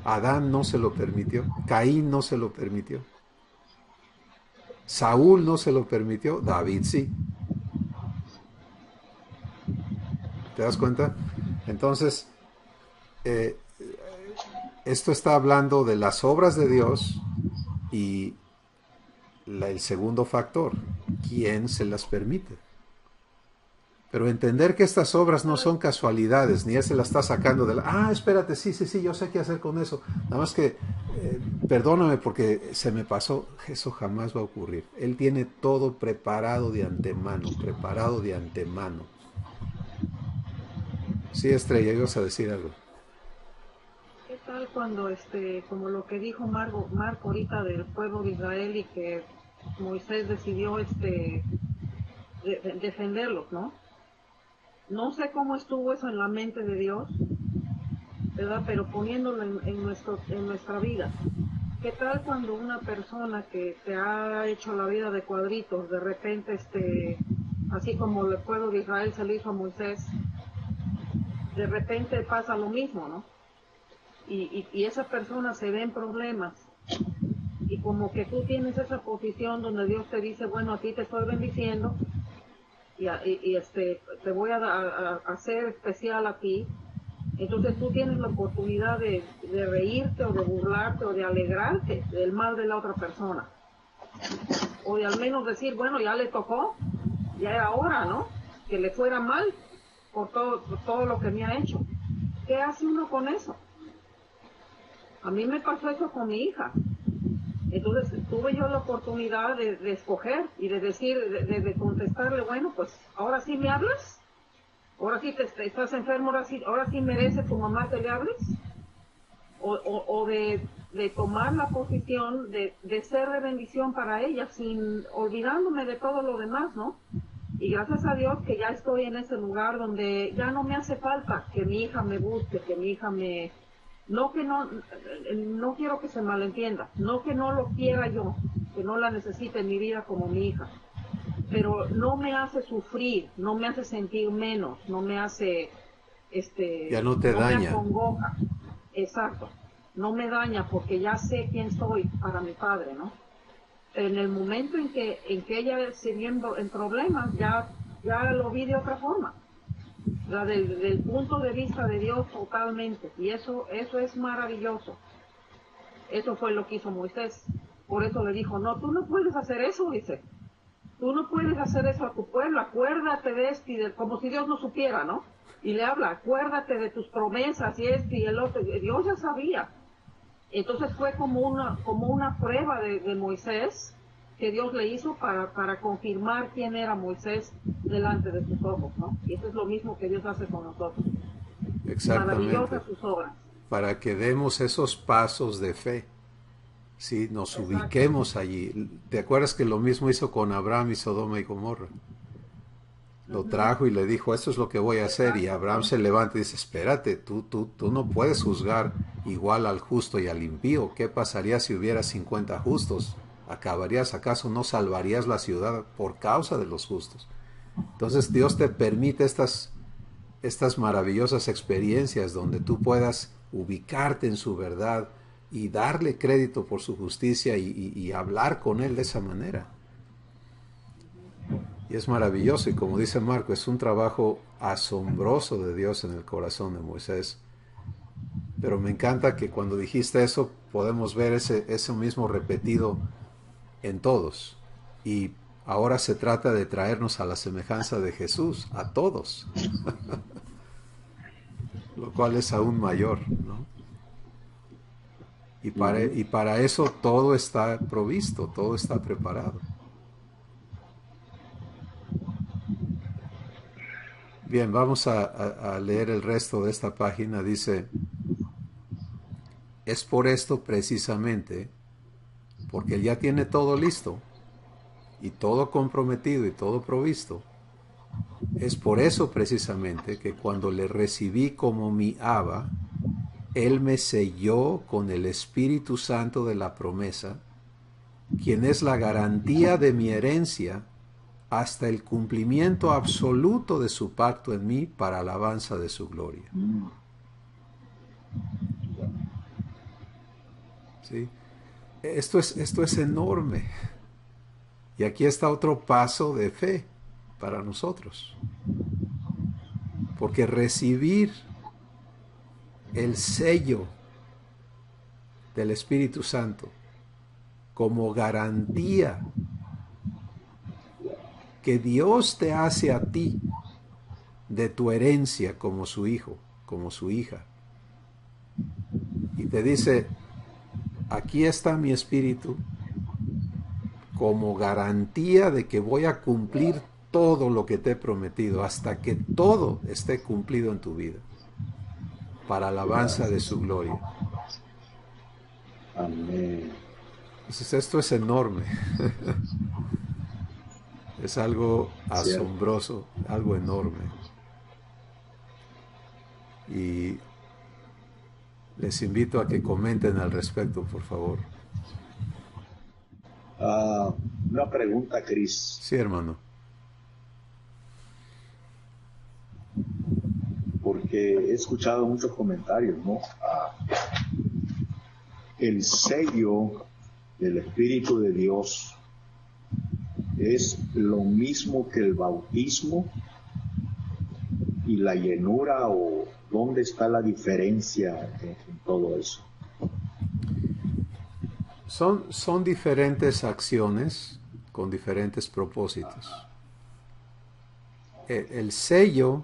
Adán no se lo permitió, Caín no se lo permitió, Saúl no se lo permitió, David sí. ¿Te das cuenta? Entonces, eh, esto está hablando de las obras de Dios y el segundo factor, ¿quién se las permite? Pero entender que estas obras no son casualidades, ni Él se las está sacando de la... Ah, espérate, sí, yo sé qué hacer con eso. Nada más que, perdóname porque se me pasó, eso jamás va a ocurrir. Él tiene todo preparado de antemano, Sí, Estrella, ibas a decir algo. ¿Qué tal cuando, como lo que dijo Marco ahorita del pueblo de Israel y que Moisés decidió, defenderlos, ¿no? No sé cómo estuvo eso en la mente de Dios, ¿verdad? Pero poniéndolo en nuestra vida. ¿Qué tal cuando una persona que te ha hecho la vida de cuadritos, de repente, así como el pueblo de Israel se le hizo a Moisés, de repente pasa lo mismo, ¿no? Y esa persona se ve en problemas, y como que tú tienes esa posición donde Dios te dice, bueno, a ti te estoy bendiciendo, te voy a hacer especial a ti. Entonces tú tienes la oportunidad de reírte o de burlarte o de alegrarte del mal de la otra persona, o de al menos decir, bueno, ya le tocó, ya era hora, ¿no? Que le fuera mal por todo lo que me ha hecho. ¿Qué hace uno con eso? A mí me pasó eso con mi hija. Entonces tuve yo la oportunidad de escoger y de decir, de contestarle, bueno, pues ahora sí me hablas, ahora sí estás enfermo, ahora sí merece tu mamá que le hables, o de tomar la posición de ser de bendición para ella, sin olvidándome de todo lo demás, ¿no? Y gracias a Dios que ya estoy en ese lugar donde ya no me hace falta que mi hija me busque, que mi hija me... No que no quiero que se malentienda, no que no lo quiera yo, que no la necesite en mi vida como mi hija, pero no me hace sufrir, no me hace sentir menos, no me hace, Ya no te no me daña. acongoja, exacto, no me daña porque ya sé quién soy para mi padre, ¿no? En el momento en que ella se vio en problemas, ya lo vi de otra forma, del punto de vista de Dios totalmente, y eso es maravilloso. Eso fue lo que hizo Moisés. Por eso le dijo, no, tú no puedes hacer eso, dice. Tú no puedes hacer eso a tu pueblo, acuérdate de esto, como si Dios no supiera, ¿no? Y le habla, acuérdate de tus promesas y esto y el otro. Dios ya sabía. Entonces fue como una prueba de Moisés que Dios le hizo para confirmar quién era Moisés delante de sus ojos, ¿no? Y eso es lo mismo que Dios hace con nosotros. Exactamente. Maravillosas sus obras. Para que demos esos pasos de fe, ¿sí? Nos Exacto. ubiquemos allí. ¿Te acuerdas que lo mismo hizo con Abraham y Sodoma y Gomorra? Lo trajo y le dijo, esto es lo que voy a hacer. Y Abraham se levanta y dice, espérate, tú no puedes juzgar igual al justo y al impío. ¿Qué pasaría si hubiera 50 justos? ¿Acabarías acaso no salvarías la ciudad por causa de los justos? Entonces Dios te permite estas maravillosas experiencias donde tú puedas ubicarte en su verdad y darle crédito por su justicia y hablar con Él de esa manera. Y es maravilloso, y como dice Marco, es un trabajo asombroso de Dios en el corazón de Moisés. Pero me encanta que cuando dijiste eso podemos ver ese mismo repetido en todos. Y ahora se trata de traernos a la semejanza de Jesús, a todos. Lo cual es aún mayor, ¿no? Y para eso todo está provisto, todo está preparado. Bien, vamos a leer el resto de esta página. Dice, es por esto precisamente, porque Él ya tiene todo listo, y todo comprometido y todo provisto, es por eso precisamente que cuando le recibí como mi Abba, Él me selló con el Espíritu Santo de la promesa, quien es la garantía de mi herencia hasta el cumplimiento absoluto de su pacto en mí para alabanza de su gloria. ¿Sí? Esto es enorme. Y aquí está otro paso de fe para nosotros. Porque recibir el sello del Espíritu Santo como garantía que Dios te hace a ti de tu herencia como su hijo, como su hija. Y te dice, aquí está mi espíritu como garantía de que voy a cumplir todo lo que te he prometido, hasta que todo esté cumplido en tu vida, para alabanza de su gloria. Amén. Entonces esto es enorme. Es algo asombroso, algo enorme. Y les invito a que comenten al respecto, por favor. Una pregunta, Cris, Sí, hermano. porque he escuchado muchos comentarios, ¿no? El sello del Espíritu de Dios es lo mismo que el bautismo y la llenura, o dónde está la diferencia en todo eso. Son diferentes acciones con diferentes propósitos. El sello,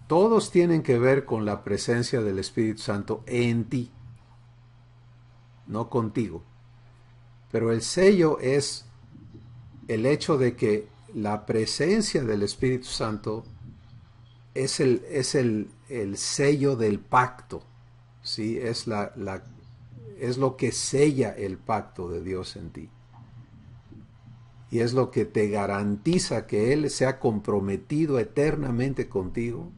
todos tienen que ver con la presencia del Espíritu Santo en ti, no contigo. Pero el sello es el hecho de que la presencia del Espíritu Santo es el sello del pacto, ¿sí? Es lo que sella el pacto de Dios en ti. Y es lo que te garantiza que Él se ha comprometido eternamente contigo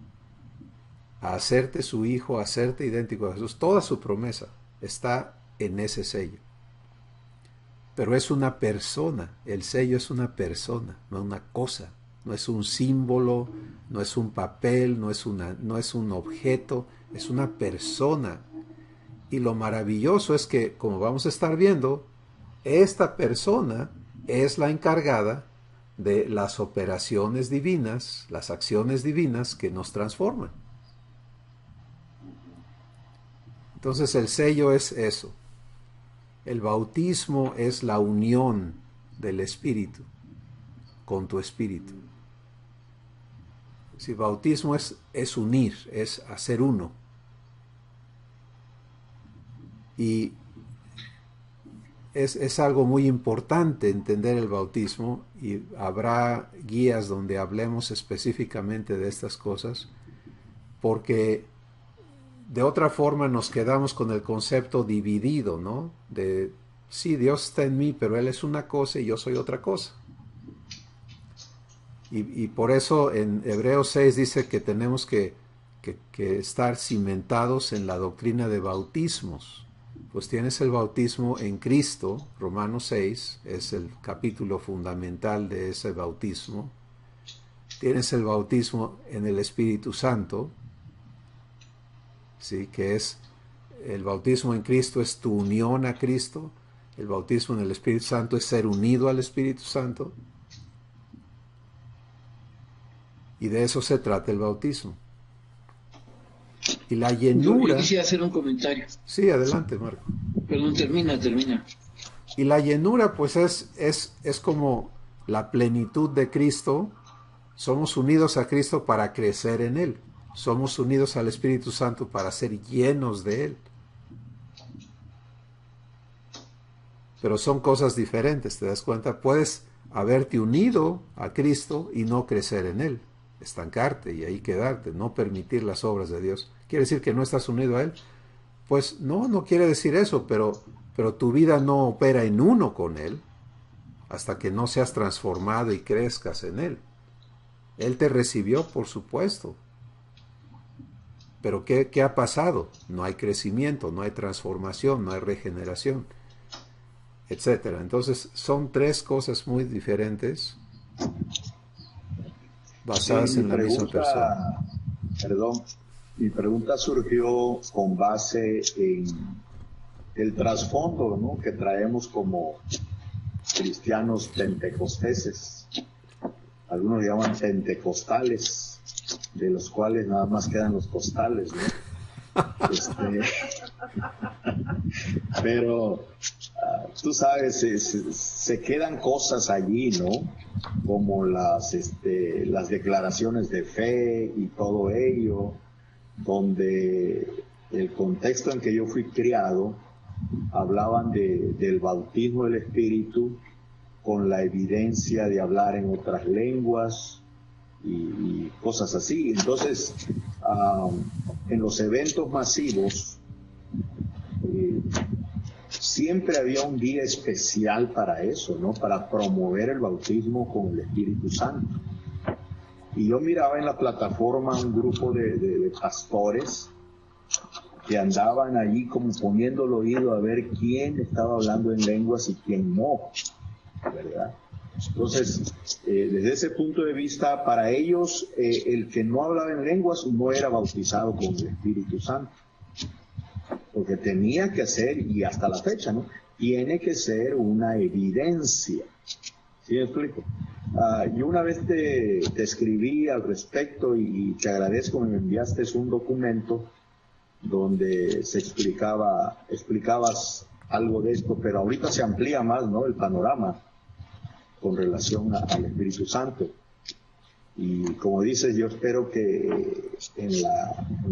a hacerte su hijo, a hacerte idéntico a Jesús. Toda su promesa está en ese sello. Pero es una persona, el sello es una persona, no una cosa. No es un símbolo, no es un papel, no es un objeto, es una persona. Y lo maravilloso es que, como vamos a estar viendo, esta persona es la encargada de las operaciones divinas, las acciones divinas que nos transforman. Entonces el sello es eso. El bautismo es la unión del Espíritu con tu espíritu. Si bautismo es unir, es hacer uno. Y es algo muy importante entender el bautismo, y habrá guías donde hablemos específicamente de estas cosas, porque de otra forma nos quedamos con el concepto dividido, ¿no? De, sí, Dios está en mí, pero Él es una cosa y yo soy otra cosa. Y por eso en Hebreos 6 dice que tenemos que estar cimentados en la doctrina de bautismos. Pues tienes el bautismo en Cristo, Romanos 6, es el capítulo fundamental de ese bautismo. Tienes el bautismo en el Espíritu Santo, ¿sí? Que es el bautismo en Cristo, es tu unión a Cristo. El bautismo en el Espíritu Santo es ser unido al Espíritu Santo. Y de eso se trata el bautismo. Y la llenura... Yo quisiera hacer un comentario. Sí, adelante, Marco. Perdón, termina. Y la llenura, pues, es como la plenitud de Cristo. Somos unidos a Cristo para crecer en Él. Somos unidos al Espíritu Santo para ser llenos de Él. Pero son cosas diferentes, ¿te das cuenta? Puedes haberte unido a Cristo y no crecer en Él. Estancarte y ahí quedarte, no permitir las obras de Dios. ¿Quiere decir que no estás unido a Él? Pues no quiere decir eso, pero tu vida no opera en uno con Él. hasta que no seas transformado y crezcas en Él. Él te recibió, por supuesto. Pero ¿qué ha pasado? No hay crecimiento, no hay transformación, no hay regeneración, etcétera. Entonces son tres cosas muy diferentes basadas en la misma persona. Perdón, mi pregunta surgió con base en el trasfondo, ¿no?, que traemos como cristianos pentecosteses. Algunos llaman pentecostales, de los cuales nada más quedan los costales, ¿no? Pero tú sabes, se quedan cosas allí, ¿no? Como las declaraciones de fe y todo ello, donde el contexto en que yo fui criado hablaban del bautismo del Espíritu con la evidencia de hablar en otras lenguas y cosas así. Entonces, en los eventos masivos siempre había un día especial para eso, ¿no? Para promover el bautismo con el Espíritu Santo. Y yo miraba en la plataforma un grupo de pastores que andaban allí como poniendo el oído a ver quién estaba hablando en lenguas y quién no, ¿verdad? Entonces, desde ese punto de vista, para ellos, el que no hablaba en lenguas no era bautizado con el Espíritu Santo, porque tenía que ser, y hasta la fecha, ¿no?, tiene que ser una evidencia. ¿Sí me explico? Yo una vez te escribí al respecto y te agradezco, me enviaste un documento donde explicabas algo de esto, pero ahorita se amplía más, ¿no?, el panorama con relación al Espíritu Santo. Y como dices, yo espero que en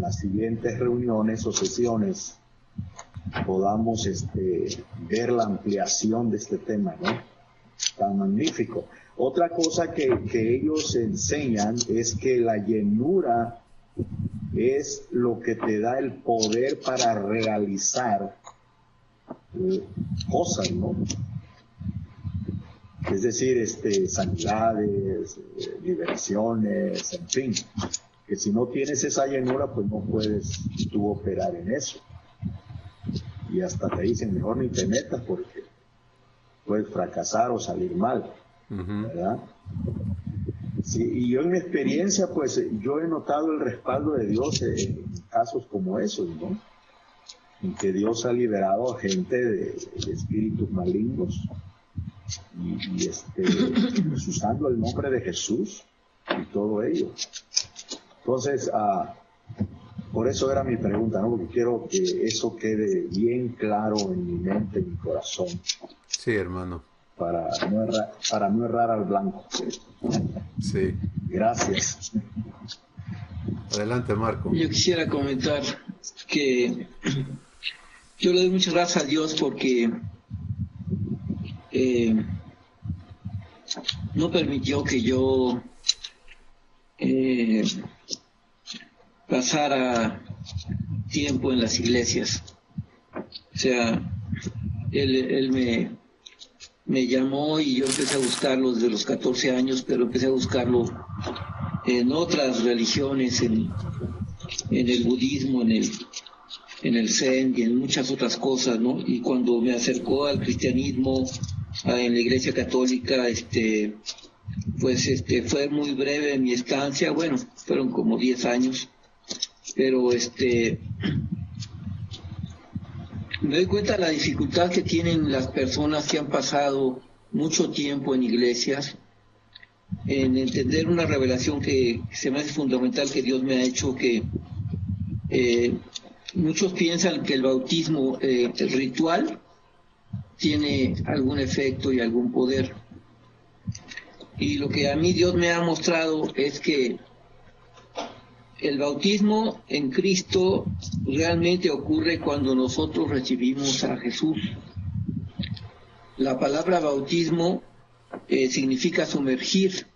las siguientes reuniones o sesiones podamos ver la ampliación de este tema, ¿no?, tan magnífico. Otra cosa que ellos enseñan es que la llenura es lo que te da el poder para realizar cosas, ¿no? Es decir, sanidades, liberaciones, en fin, que si no tienes esa llenura, pues no puedes tú operar en eso. Y hasta te dicen, mejor ni te metas porque puedes fracasar o salir mal, ¿verdad? Sí, y yo en mi experiencia, pues yo he notado el respaldo de Dios en casos como esos, ¿no? En que Dios ha liberado a gente de espíritus malignos y pues usando el nombre de Jesús y todo ello. Entonces, por eso era mi pregunta, ¿no? Porque quiero que eso quede bien claro en mi mente, en mi corazón. Sí, hermano. Para no errar al blanco. Sí. Gracias. Adelante, Marco. Yo quisiera comentar que yo le doy muchas gracias a Dios porque no permitió que yo pasara tiempo en las iglesias. O sea, él me llamó y yo empecé a buscarlo desde los 14 años, pero empecé a buscarlo en otras religiones, en el budismo, en el zen y en muchas otras cosas, ¿no? Y cuando me acercó al cristianismo, en la iglesia católica, pues fue muy breve mi estancia, bueno, fueron como 10 años, pero me doy cuenta de la dificultad que tienen las personas que han pasado mucho tiempo en iglesias en entender una revelación que se me hace fundamental que Dios me ha hecho, que muchos piensan que el bautismo el ritual tiene algún efecto y algún poder, y lo que a mí Dios me ha mostrado es que el bautismo en Cristo realmente ocurre cuando nosotros recibimos a Jesús. La palabra bautismo significa sumergir,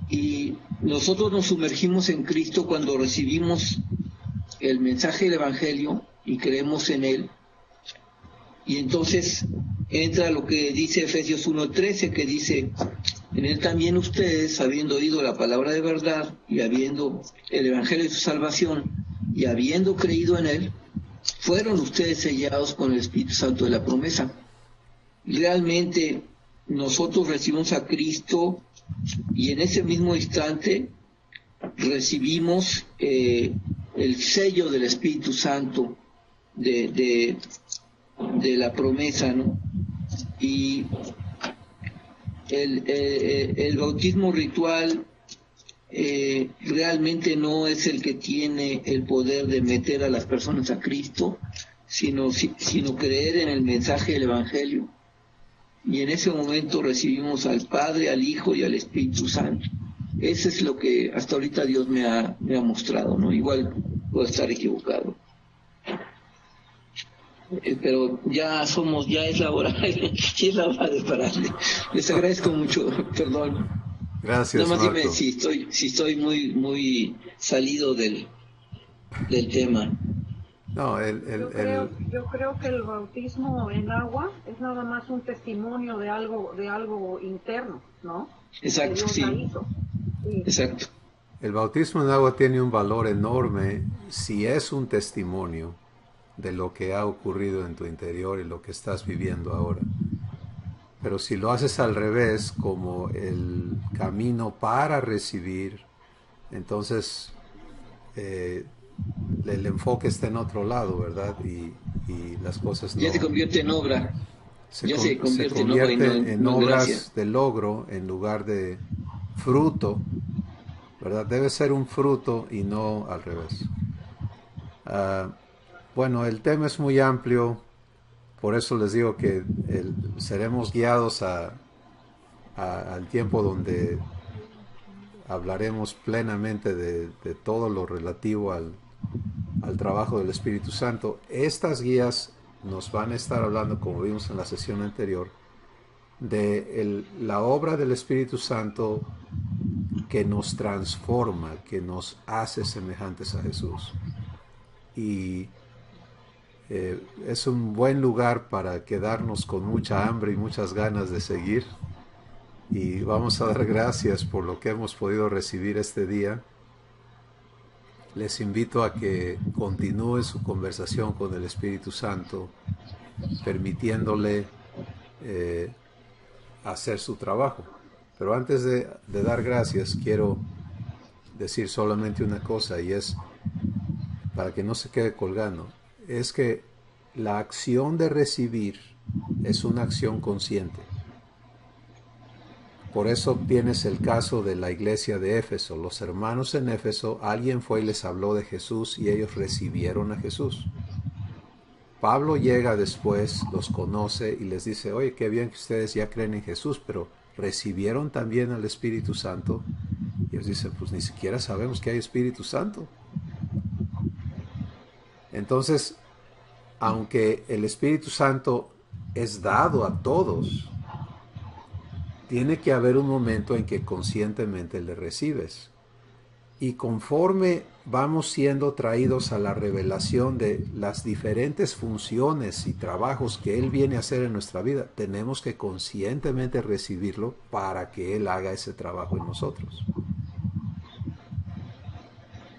y nosotros nos sumergimos en Cristo cuando recibimos el mensaje del Evangelio y creemos en él, Y entonces entra lo que dice Efesios 1:13, que dice: en él también ustedes, habiendo oído la palabra de verdad y habiendo el evangelio de su salvación y habiendo creído en él, fueron ustedes sellados con el Espíritu Santo de la promesa. Realmente nosotros recibimos a Cristo y en ese mismo instante recibimos el sello del Espíritu Santo de la promesa, ¿no? Y el bautismo ritual realmente no es el que tiene el poder de meter a las personas a Cristo, sino creer en el mensaje del Evangelio. Y en ese momento recibimos al Padre, al Hijo y al Espíritu Santo. Eso es lo que hasta ahorita Dios me ha mostrado, ¿no? Igual puedo estar equivocado. Pero ya es la hora, ya es la hora de pararle. Les agradezco mucho, perdón. Gracias, Nada más Marco. dime si estoy muy salido del tema. No, Yo creo que el bautismo en agua es nada más un testimonio de algo interno, ¿no? Exacto, Que Dios sí. la hizo. Sí. Exacto. el bautismo en agua tiene un valor enorme si es un testimonio de lo que ha ocurrido en tu interior y lo que estás viviendo ahora. Pero si lo haces al revés, como el camino para recibir, entonces el enfoque está en otro lado, ¿verdad? Y las cosas no... Ya se convierte en obra. se convierte en no en obras gracia. de logro en lugar de fruto, ¿verdad? Debe ser un fruto y no al revés. Bueno, el tema es muy amplio, por eso les digo que seremos guiados al tiempo donde hablaremos plenamente de todo lo relativo al trabajo del Espíritu Santo. Estas guías nos van a estar hablando, como vimos en la sesión anterior, de la obra del Espíritu Santo que nos transforma, que nos hace semejantes a Jesús. Y es un buen lugar para quedarnos con mucha hambre y muchas ganas de seguir. Y vamos a dar gracias por lo que hemos podido recibir este día. Les invito a que continúen su conversación con el Espíritu Santo, permitiéndole hacer su trabajo. Pero antes de dar gracias, quiero decir solamente una cosa, y es, para que no se quede colgando, es que la acción de recibir es una acción consciente. Por eso tienes el caso de la iglesia de Éfeso. Los hermanos en Éfeso, alguien fue y les habló de Jesús y ellos recibieron a Jesús. Pablo llega después, los conoce y les dice: oye, qué bien que ustedes ya creen en Jesús, pero ¿recibieron también al Espíritu Santo? Y ellos dicen: pues ni siquiera sabemos que hay Espíritu Santo. Entonces, aunque el Espíritu Santo es dado a todos, tiene que haber un momento en que conscientemente le recibes. Y conforme vamos siendo traídos a la revelación de las diferentes funciones y trabajos que Él viene a hacer en nuestra vida, tenemos que conscientemente recibirlo para que Él haga ese trabajo en nosotros.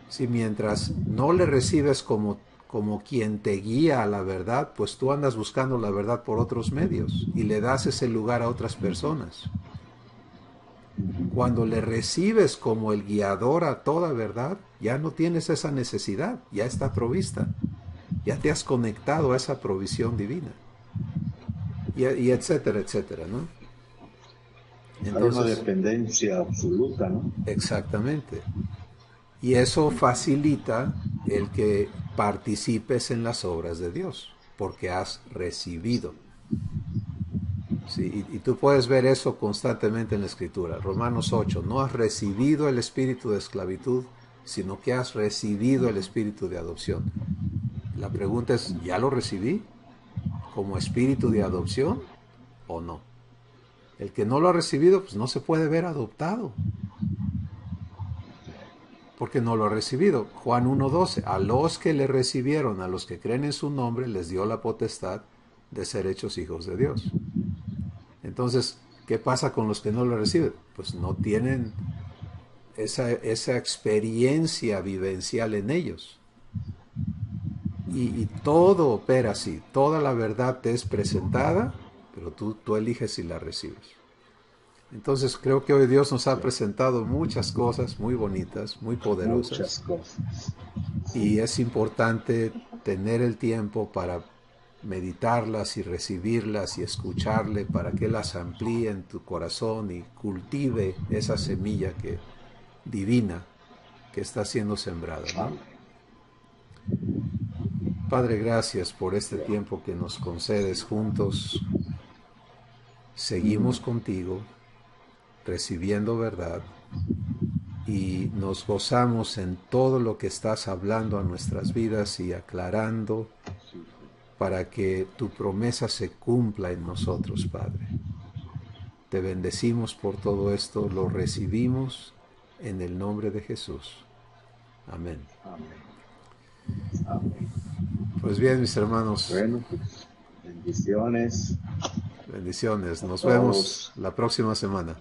Si mientras no le recibes como quien te guía a la verdad, pues tú andas buscando la verdad por otros medios y le das ese lugar a otras personas. Cuando le recibes como el guiador a toda verdad, ya no tienes esa necesidad, ya está provista, ya te has conectado a esa provisión divina, y etcétera, etcétera, ¿no? Entonces, hay una dependencia absoluta, ¿no? Exactamente. Y eso facilita el que participes en las obras de Dios, porque has recibido. Sí, y tú puedes ver eso constantemente en la Escritura. Romanos 8, no has recibido el espíritu de esclavitud, sino que has recibido el espíritu de adopción. La pregunta es, ¿ya lo recibí como espíritu de adopción o no? El que no lo ha recibido, pues no se puede ver adoptado, porque no lo ha recibido. Juan 1:12, a los que le recibieron, a los que creen en su nombre, les dio la potestad de ser hechos hijos de Dios. Entonces, ¿qué pasa con los que no lo reciben? Pues no tienen esa experiencia vivencial en ellos. Y todo opera así, toda la verdad te es presentada, pero tú eliges si la recibes. Entonces creo que hoy Dios nos ha presentado muchas cosas muy bonitas, muy poderosas. Muchas cosas. Y es importante tener el tiempo para meditarlas y recibirlas y escucharle para que las amplíe en tu corazón y cultive esa semilla divina que está siendo sembrada, ¿no? Padre, gracias por este tiempo que nos concedes juntos. Seguimos contigo, recibiendo verdad, y nos gozamos en todo lo que estás hablando a nuestras vidas y aclarando para que tu promesa se cumpla en nosotros, Padre. Te bendecimos por todo esto, lo recibimos en el nombre de Jesús. Amén. Amén. Amén. Pues bien, mis hermanos. Bueno, pues bendiciones. Bendiciones. Nos vemos la próxima semana.